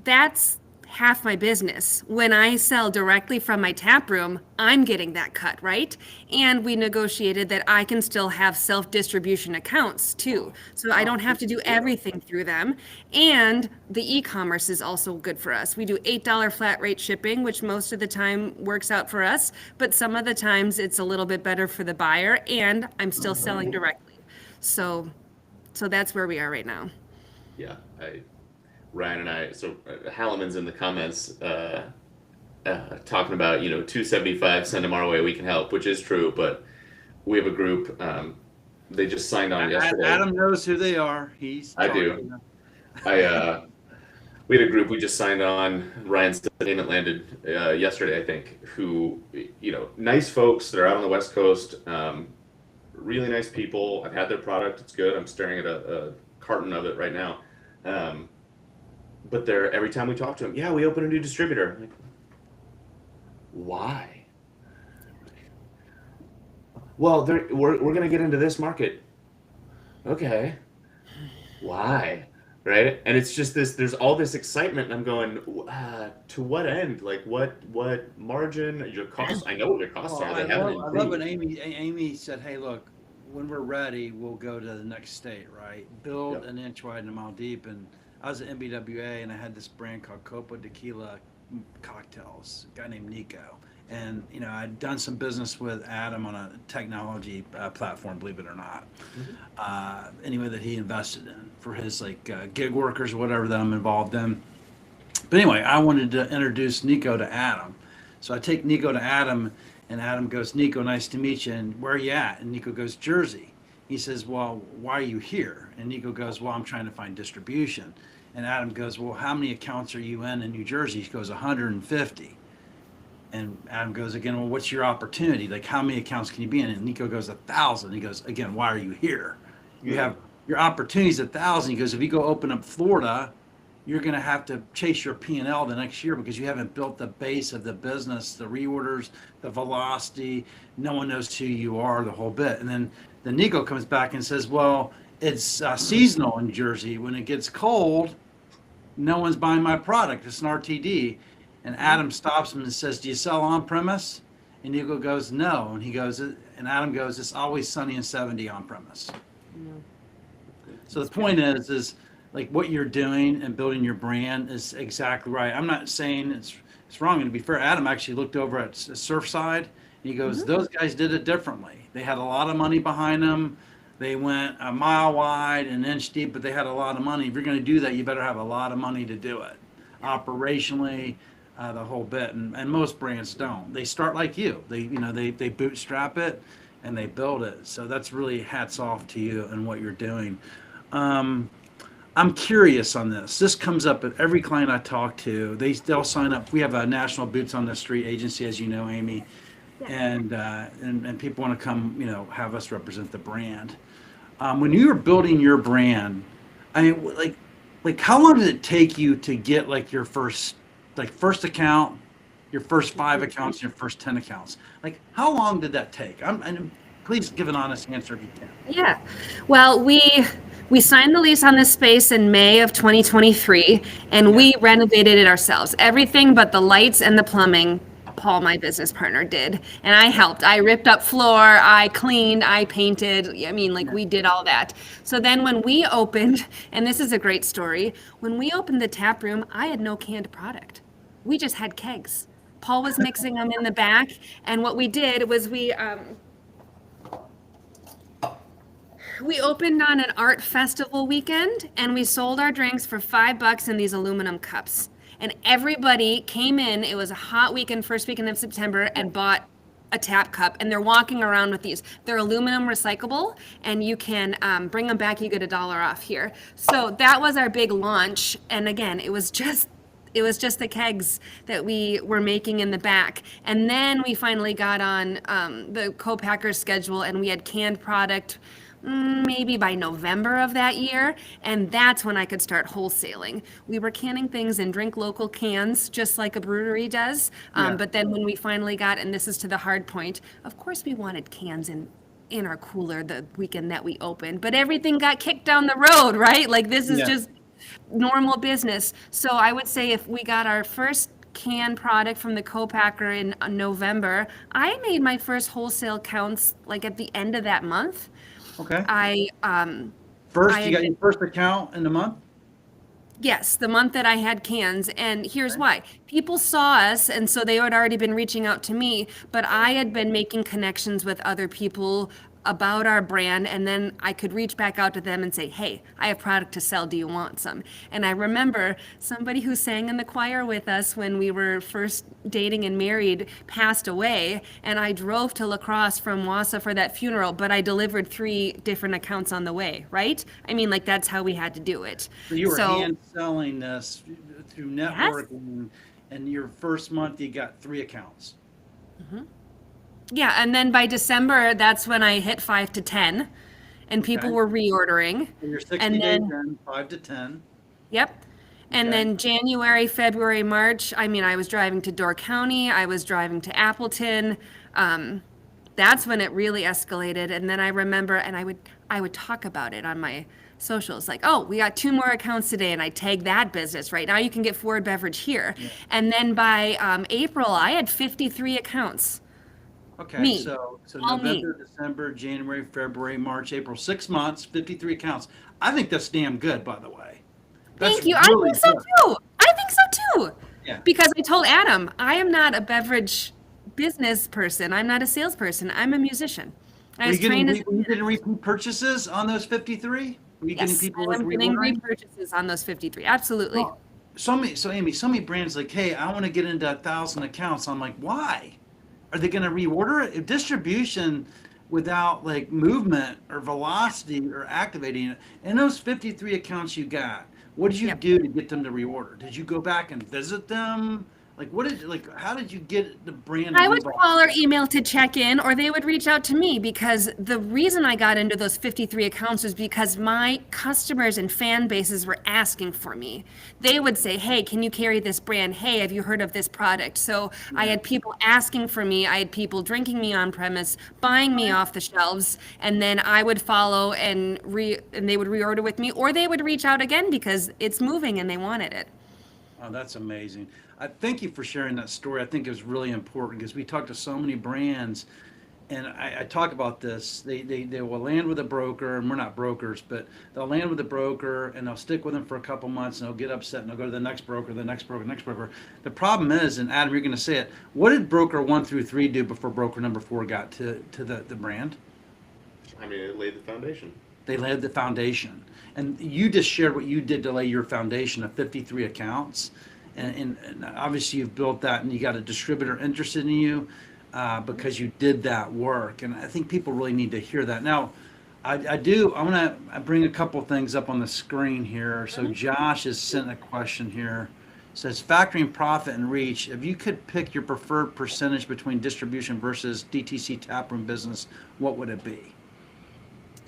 that's half my business. When I sell directly from my tap room, I'm getting that cut, right? And we negotiated that I can still have self-distribution accounts too. So I don't have to do everything through them. And the e-commerce is also good for us. We do $8 flat rate shipping, which most of the time works out for us, but some of the times it's a little bit better for the buyer, and I'm still selling directly. So that's where we are right now. Yeah, Ryan and I, so Halliman's in the comments talking about, 275, send them our way, we can help, which is true, but we have a group, they just signed on yesterday. Adam knows who they are. I do. we had a group we just signed on. Ryan's payment landed yesterday, I think. Who, nice folks. They're out on the West Coast. Really nice people. I've had their product. It's good. I'm staring at a carton of it right now. But they're every time we talk to them, yeah, we opened a new distributor. I'm like, why? Well, we're going to get into this market. Okay. Why? Right? And it's just this, there's all this excitement, and I'm going, to what end? Like, what margin, your costs? I know what your costs are. They haven't I love when Amy said, hey, look, when we're ready, we'll go to the next state, right? Build an inch wide and a mile deep. And I was at MBWA, and I had this brand called Copa Tequila Cocktails, a guy named Nico. And, I'd done some business with Adam on a technology platform, believe it or not. Anyway, that he invested in for his gig workers or whatever that I'm involved in. But anyway, I wanted to introduce Nico to Adam. So I take Nico to Adam, and Adam goes, Nico, nice to meet you. And where are you at? And Nico goes, Jersey. He says, well, why are you here? And Nico goes, well, I'm trying to find distribution. And Adam goes, well, how many accounts are you in New Jersey? He goes, 150. And Adam goes again, well, what's your opportunity? Like, how many accounts can you be in? And Nico goes, 1,000. He goes, again, why are you here? You have your opportunities 1,000. He goes, if you go open up Florida, you're going to have to chase your P&L the next year because you haven't built the base of the business, the reorders, the velocity. No one knows who you are, the whole bit. And then Nico comes back and says, well, it's seasonal in Jersey. When it gets cold, no one's buying my product. It's an RTD. And Adam stops him and says, do you sell on premise? And Nico goes, no. And he goes, and Adam goes, it's always sunny and 70 on premise. So the point is like what you're doing and building your brand is exactly right. I'm not saying it's wrong. And to be fair, Adam actually looked over at Surfside, and he goes, those guys did it differently. They had a lot of money behind them. They went a mile wide, an inch deep, but they had a lot of money. If you're going to do that, you better have a lot of money to do it. Operationally, the whole bit, and most brands don't. They start like you. They bootstrap it and they build it. So that's really hats off to you and what you're doing. I'm curious on this. This comes up at every client I talk to. They'll sign up. We have a national Boots on the Street agency, as you know, Amy, and people want to come, have us represent the brand. When you were building your brand, I mean, like how long did it take you to get like your first account, your first 5 accounts, your first 10 accounts? Like, how long did that take? And please give an honest answer if you can. Yeah. Well, we signed the lease on this space in May of 2023, and we renovated it ourselves. Everything but the lights and the plumbing, Paul, my business partner, did. And I helped. I ripped up floor, I cleaned, I painted. I mean, we did all that. So then when we opened, and this is a great story, when we opened the tap room, I had no canned product. We just had kegs. Paul was mixing them in the back. And what we did was we opened on an art festival weekend, and we sold our drinks for $5 in these aluminum cups. And everybody came in. It was a hot weekend, first weekend of September, and bought a tap cup. And they're walking around with these. They're aluminum recyclable, and you can bring them back. You get $1 off here. So that was our big launch. And again, it was just the kegs that we were making in the back. And then we finally got on the co-packer schedule, and we had canned product maybe by November of that year. And that's when I could start wholesaling. We were canning things in drink local cans, just like a brewery does. But then when we finally got, and this is to the hard point, of course we wanted cans in our cooler the weekend that we opened, but everything got kicked down the road, right? Like this is just normal business. So I would say if we got our first canned product from the co-packer in November, I made my first wholesale counts like at the end of that month. Okay. You got your first account in the month? Yes, the month that I had cans. And here's why. People saw us, and so they had already been reaching out to me, but I had been making connections with other people about our brand, and then I could reach back out to them and say, hey, I have product to sell, do you want some? And I remember somebody who sang in the choir with us when we were first dating and married passed away, and I drove to La Crosse from Wausau for that funeral, but I delivered 3 different accounts on the way, right? I mean, like, that's how we had to do it. So you were hand selling this through networking, and your first month you got 3 accounts. Yeah, and then by December, that's when I hit 5 to 10, and people Okay. were reordering. So you're 60 And days then, in, 5 to 10. yep. And Okay. then January, February, March, I mean, I was driving to Door County, I was driving to Appleton. That's when it really escalated. And then I remember, and I would talk about it on my socials, like, oh, we got 2 more accounts today, and I tag that business. Right now, you can get Forward Beverage here. And then by April, I had 53 accounts. Okay, Me. so All me. November, December, January, February, March, April, 6 months, 53 accounts. I think that's damn good, by the way. That's Thank you. really I think so good. too. I think so too. Yeah. Because I told Adam, I am not a beverage business person. I'm not a salesperson. I'm a musician. I Were was you trained as getting repeat purchases on those 53? Were you getting yes, people and like I'm getting reordering? repurchases on those 53. Absolutely. Well, so Amy, so many brands like, hey, I want to get into 1,000 accounts. I'm like, why? Are they going to reorder it? If distribution without like movement or velocity or activating it, and those 53 accounts you got, what did you Yep. do to get them to reorder? Did you go back and visit them? How did you get the brand to I would move on? call or email to check in, or they would reach out to me because the reason I got into those 53 accounts was because my customers and fan bases were asking for me. They would say, hey, can you carry this brand? Hey, have you heard of this product? So I had people asking for me. I had people drinking me on premise, buying me off the shelves, and then I would follow and they would reorder with me, or they would reach out again because it's moving and they wanted it. Oh, that's amazing. I thank you for sharing that story. I think it was really important because we talked to so many brands, and I talk about this. They will land with a broker, and we're not brokers, but they'll land with a broker and they'll stick with them for a couple months, and they'll get upset and they'll go to the next broker, the next broker, the next broker. The problem is, and Adam, you're going to say it. What did broker 1 through 3 do before broker number 4 got to the brand? I mean, it laid the foundation. They laid the foundation, and you just shared what you did to lay your foundation of 53 accounts. And obviously you've built that, and you got a distributor interested in you because you did that work. And I think people really need to hear that. Now, I want to bring a couple things up on the screen here. So Josh has sent a question here. It says, factoring profit and reach, if you could pick your preferred percentage between distribution versus DTC taproom business, what would it be?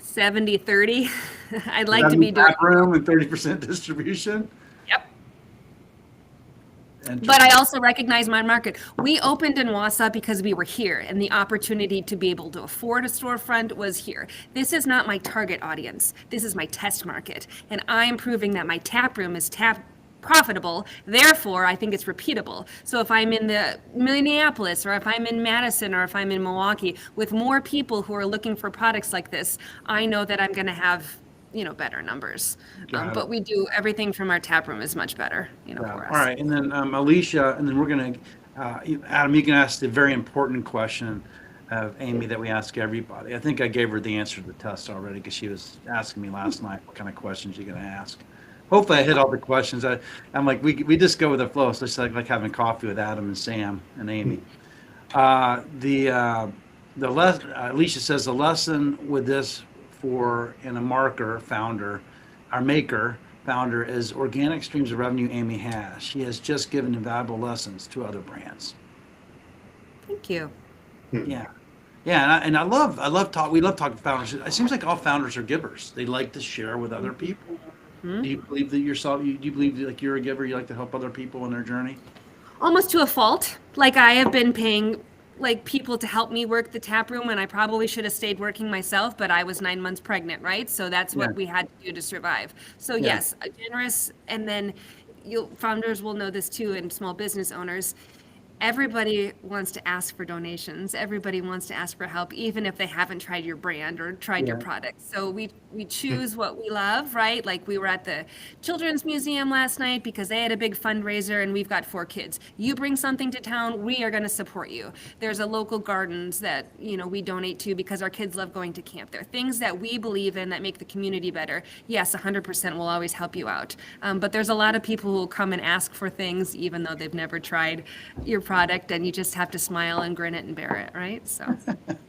70-30. I'd like to be doing. Taproom and 30% distribution? Yep. And But I also recognize my market. We opened in Wausau because we were here, and the opportunity to be able to afford a storefront was here. This is not my target audience. This is my test market, and I'm proving that my tap room is profitable. Therefore, I think it's repeatable. So if I'm in the Minneapolis, or if I'm in Madison, or if I'm in Milwaukee, with more people who are looking for products like this, I know that I'm going to have better numbers. Got it. But we do everything from our tap room is much better, for us. All right, and then Alicia, and then we're going to, Adam, you can ask the very important question of Amy that we ask everybody. I think I gave her the answer to the test already because she was asking me last night what kind of questions you're going to ask. Hopefully I hit all the questions. I'm like, we just go with the flow. So it's like having coffee with Adam and Sam and Amy. Alicia says the lesson with this and a marker founder, our maker founder, is organic streams of revenue Amy has. She has just given invaluable lessons to other brands. Thank you. Yeah. And I love we love talking to founders. It seems like all founders are givers. They like to share with other people. Do you believe that yourself? Do you believe that, like, you're a giver? You like to help other people in their journey? Almost to a fault. Like, I have been paying people to help me work the tap room, and I probably should have stayed working myself, but I was 9 months pregnant, right? So that's what we had to do to survive. So yes, generous, and then founders will know this too, and small business owners. everybody wants to ask for donations. Everybody wants to ask for help, even if they haven't tried your brand or tried your Yeah. product. So we choose what we love, right? Like we were at the Children's Museum last night because they had a big fundraiser and we've got 4 kids. You bring something to town, we are going to support you. There's a local gardens that, we donate to because our kids love going to camp there. Things that we believe in that make the community better. Yes, 100% will always help you out. But there's a lot of people who will come and ask for things even though they've never tried your product, and you just have to smile and grin it and bear it, right? So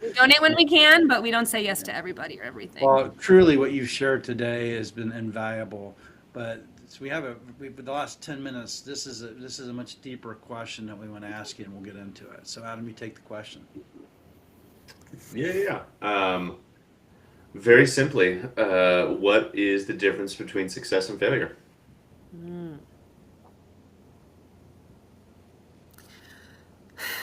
we donate when we can, but we don't say yes to everybody or everything. Well, truly, what you've shared today has been invaluable. But so for the last 10 minutes, this is a much deeper question that we want to ask you, and we'll get into it. So, Adam, you take the question. Yeah. Very simply, what is the difference between success and failure?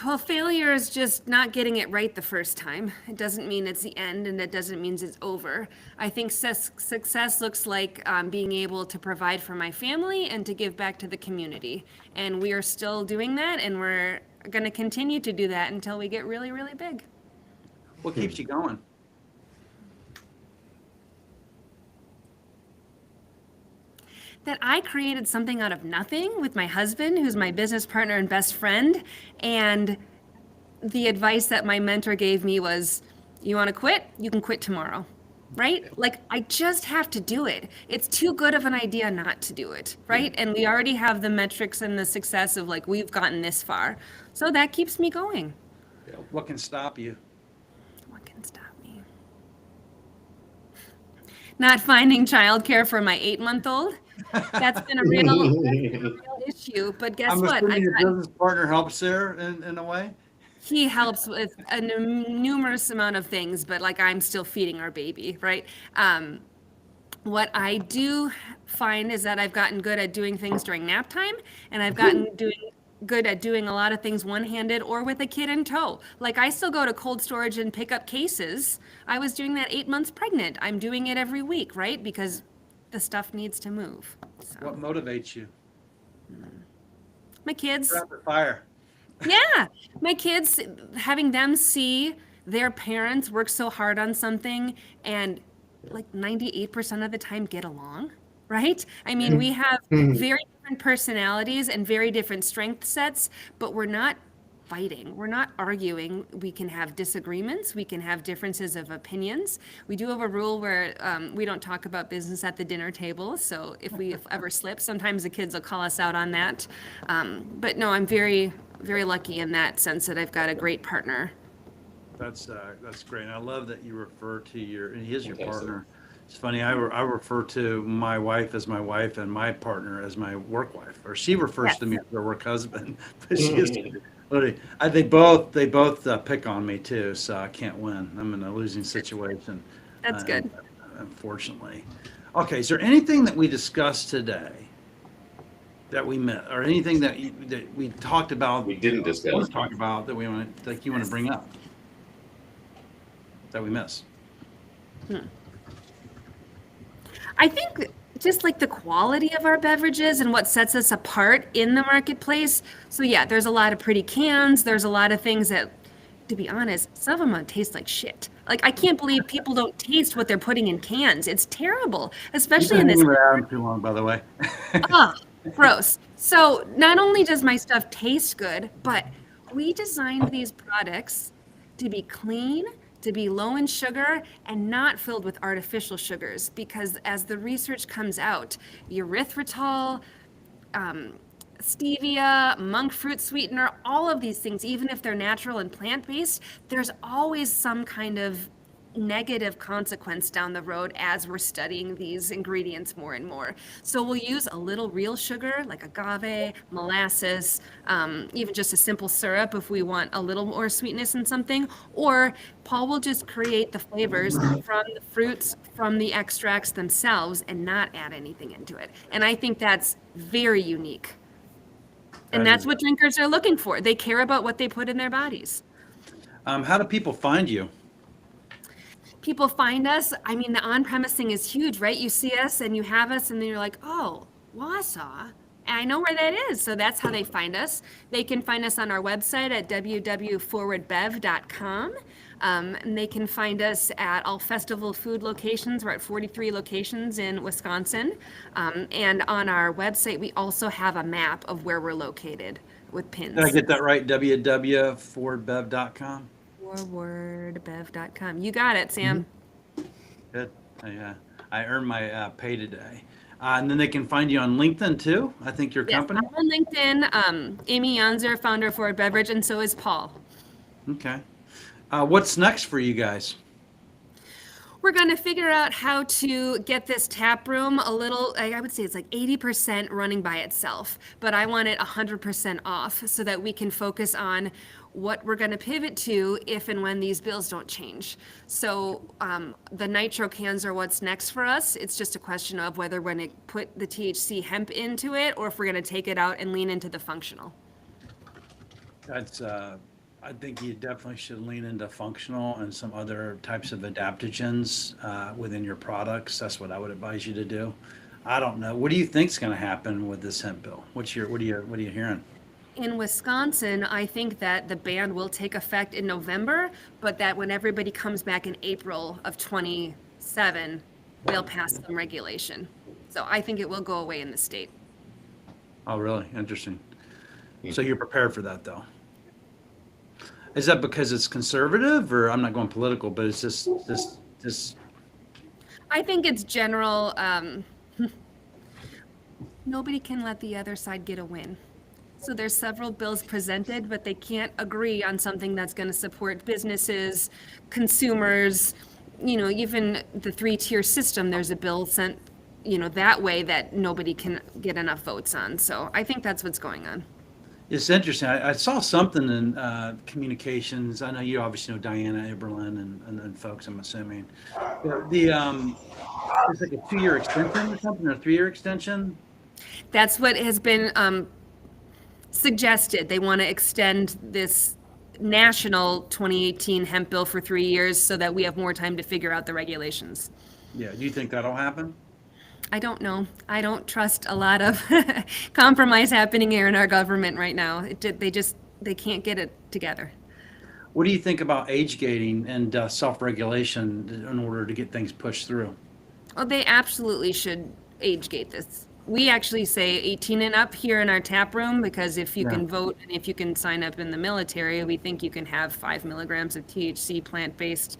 Well, failure is just not getting it right the first time. It doesn't mean it's the end, and it doesn't mean it's over. I think success looks like being able to provide for my family and to give back to the community. And we are still doing that, and we're going to continue to do that until we get really, really big. What keeps you going? That I created something out of nothing with my husband, who's my business partner and best friend. And the advice that my mentor gave me was, you want to quit? You can quit tomorrow, right? Like, I just have to do it. It's too good of an idea not to do it, right? And we already have the metrics and the success of like, we've gotten this far. So that keeps me going. What can stop you? What can stop me? Not finding childcare for my 8-month-old. That's been a real issue. But guess I'm what? assuming your business partner helps there in a way. He helps with a numerous amount of things, but like I'm still feeding our baby, right? What I do find is that I've gotten good at doing things during nap time, and I've gotten good at doing a lot of things one-handed or with a kid in tow. Like I still go to cold storage and pick up cases. I was doing that 8 months pregnant. I'm doing it every week, right? Because the stuff needs to move. So. What motivates you? My kids. Rapid fire. Yeah, my kids, having them see their parents work so hard on something and like 98% of the time get along, right? I mean, we have very different personalities and very different strength sets, but we're not fighting. We're not arguing. We can have disagreements. We can have differences of opinions. We do have a rule where we don't talk about business at the dinner table. So if we ever slip, sometimes the kids will call us out on that. But no, I'm very, very lucky in that sense that I've got a great partner. That's great. And I love that you refer to and he is your partner. It's funny. I refer to my wife as my wife and my partner as my work wife, or she refers to me as her work husband. But she is. They both pick on me too, so I can't win. I'm in a losing situation. That's good. Unfortunately. Okay, is there anything that we discussed today that we met, or anything that we talked about? We didn't discuss. Want to talk about that you want to bring up that we missed? I think just like the quality of our beverages and what sets us apart in the marketplace. So yeah, there's a lot of pretty cans. There's a lot of things that, to be honest, some of them taste like shit. Like I can't believe people don't taste what they're putting in cans. It's terrible, especially in this. You've been around too long, by the way. Oh, gross. So not only does my stuff taste good, but we designed these products to be clean, to be low in sugar, and not filled with artificial sugars, because as the research comes out, erythritol, stevia, monk fruit sweetener, all of these things, even if they're natural and plant-based, there's always some kind of negative consequence down the road as we're studying these ingredients more and more. So we'll use a little real sugar like agave, molasses, even just a simple syrup if we want a little more sweetness in something, or Paul will just create the flavors from the fruits, from the extracts themselves, and not add anything into it. And I think that's very unique. And that's what drinkers are looking for. They care about what they put in their bodies. How do people find you? People find us. I mean, the on-premise thing is huge, right? You see us and you have us, and then you're like, oh, Wausau. I know where that is. So that's how they find us. They can find us on our website at www.forwardbev.com. And they can find us at all festival food locations. We're at 43 locations in Wisconsin. And on our website, we also have a map of where we're located with pins. Did I get that right? www.forwardbev.com? Forwardbev.com. You got it, Sam. Good. I earned my pay today. And then they can find you on LinkedIn too. I think your Yes, company. I'm on LinkedIn. Amy Yanzer, founder of Forward Beverage, and so is Paul. Okay. What's next for you guys? We're going to figure out how to get this tap room a little, I would say it's like 80% running by itself, but I want it 100% off so that we can focus on what we're going to pivot to if and when these bills don't change. So the nitro cans are what's next for us. It's just a question of whether we're going to put the THC hemp into it or if we're going to take it out and lean into the functional. That's I think you definitely should lean into functional and some other types of adaptogens within your products. That's what I would advise you to do. I don't know. What do you think's going to happen with this hemp bill? What are you hearing? In Wisconsin, I think that the ban will take effect in November, but that when everybody comes back in April of 27, they'll pass some regulation. So I think it will go away in the state. Oh, really? Interesting. So you're prepared for that, though? Is that because it's conservative, or I'm not going political, but it's just I think it's general. Nobody can let the other side get a win. So there's several bills presented, but they can't agree on something that's going to support businesses, consumers, even the 3-tier system. There's a bill sent, that way that nobody can get enough votes on. So I think that's what's going on. It's interesting. I saw something in communications. I know you obviously know Diana Eberlin and folks, I'm assuming. It's like a 2-year extension or something, or a 3-year extension. That's what has been suggested. They want to extend this national 2018 hemp bill for 3 years so that we have more time to figure out the regulations. Yeah. Do you think that'll happen? I don't know. I don't trust a lot of compromise happening here in our government right now. They can't get it together. What do you think about age gating and self-regulation in order to get things pushed through? Well, they absolutely should age gate this. We actually say 18 and up here in our tap room because if you can vote and if you can sign up in the military, we think you can have 5 milligrams of THC plant-based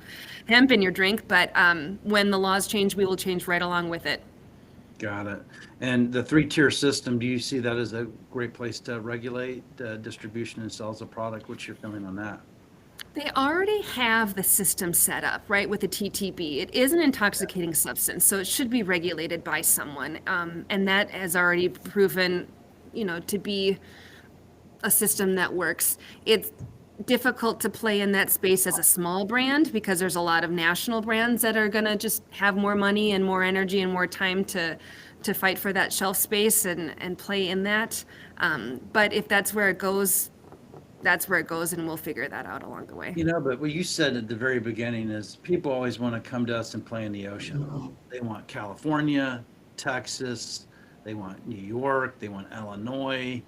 hemp in your drink. But when the laws change, we will change right along with it. Got it. And the 3-tier system, do you see that as a great place to regulate distribution and sales of product? What's your feeling on that? They already have the system set up, right, with the TTB. It is an intoxicating substance, so it should be regulated by someone. And that has already proven, to be a system that works. It's difficult to play in that space as a small brand because there's a lot of national brands that are going to just have more money and more energy and more time to fight for that shelf space and play in that. But if that's where it goes, that's where it goes, and we'll figure that out along the way. But what you said at the very beginning is people always want to come to us and play in the ocean. They want California, Texas, they want New York, they want Illinois,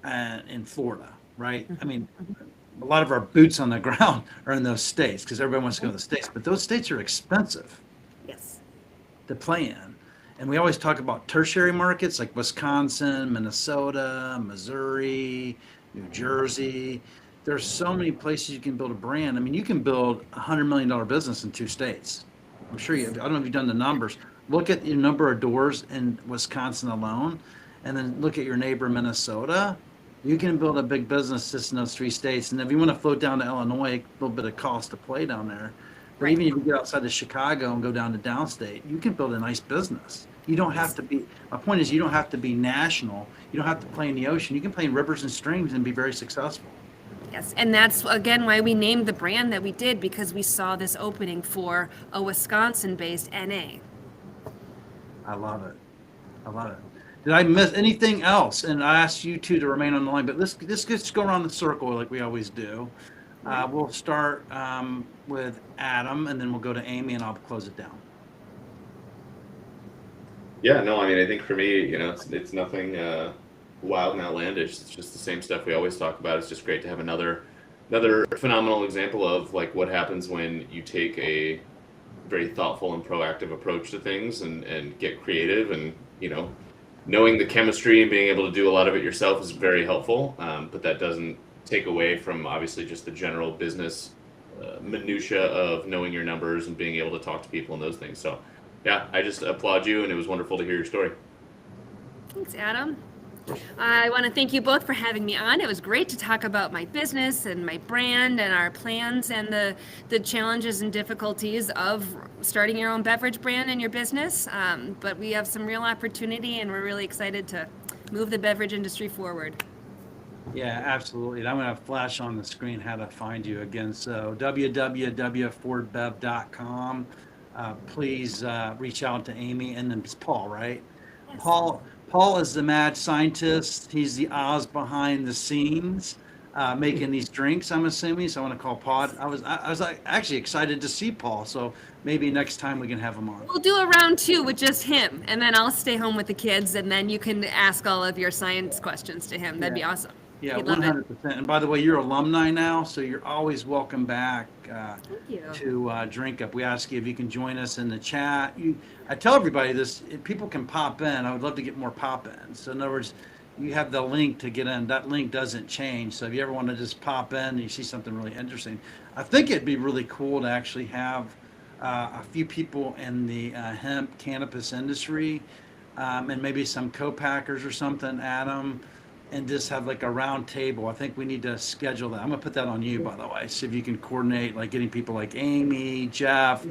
and Florida, right? I mean, a lot of our boots on the ground are in those states because everybody wants to go to the states, but those states are expensive Yes. to play in. And we always talk about tertiary markets like Wisconsin, Minnesota, Missouri, New Jersey. There's so many places you can build a brand. I mean, you can build a $100 million business in 2 states. I'm sure I don't know if you've done the numbers. Look at your number of doors in Wisconsin alone, and then look at your neighbor, Minnesota. You can build a big business just in those 3 states. And if you want to float down to Illinois, a little bit of cost to play down there. But Right. even if you get outside of Chicago and go down to downstate, you can build a nice business. You don't have to be, my point is, you don't have to be national. You don't have to play in the ocean. You can play in rivers and streams and be very successful. Yes, and that's again why we named the brand that we did, because we saw this opening for a Wisconsin-based NA. I love it. I love it. Did I miss anything else? And I asked you two to remain on the line, but let's just go around the circle like we always do. We'll start with Adam, and then we'll go to Amy, and I'll close it down. Yeah, no, I mean, I think for me, it's nothing wild and outlandish. It's just the same stuff we always talk about. It's just great to have another phenomenal example of like what happens when you take a very thoughtful and proactive approach to things and get creative and knowing the chemistry and being able to do a lot of it yourself is very helpful. But that doesn't take away from obviously just the general business minutia of knowing your numbers and being able to talk to people and those things. So yeah, I just applaud you, and it was wonderful to hear your story. Thanks, Adam. I want to thank you both for having me on. It was great to talk about my business and my brand and our plans and the challenges and difficulties of starting your own beverage brand in your business. But we have some real opportunity, and we're really excited to move the beverage industry forward. Yeah, absolutely. And I'm going to flash on the screen how to find you again. So www.fordbev.com. Please reach out to Amy, and then it's Paul, right? Yes. Paul is the mad scientist. He's the Oz behind the scenes, making these drinks, I'm assuming. So I want to call Paul. I was like, actually excited to see Paul. So maybe next time we can have him on. We'll do a round 2 with just him, and then I'll stay home with the kids, and then you can ask all of your science questions to him. That'd be awesome. Yeah, He'd love it. 100%. And by the way, you're alumni now, so you're always welcome back Thank you. to Drink Up. We ask you if you can join us in the chat. I tell everybody this, if people can pop in. I would love to get more pop-ins. So in other words, you have the link to get in. That link doesn't change. So if you ever want to just pop in and you see something really interesting, I think it'd be really cool to actually have a few people in the hemp cannabis industry and maybe some co-packers or something, Adam, and just have like a round table. I think we need to schedule that. I'm gonna put that on you, by the way. See if you can coordinate, like getting people like Amy, Jeff,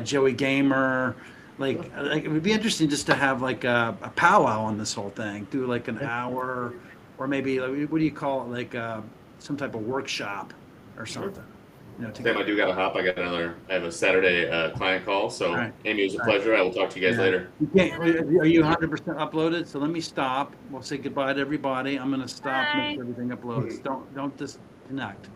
Joey Gamer. Like it would be interesting just to have like a powwow on this whole thing. Do like an hour, or maybe like, what do you call it? Like some type of workshop or something. Sam, I do got to hop. I have a Saturday client call. So Right. Amy, it was a pleasure. I will talk to you guys later. Are you 100% uploaded? So let me stop. We'll say goodbye to everybody. I'm gonna stop. Bye. Make sure everything uploads. Don't disconnect.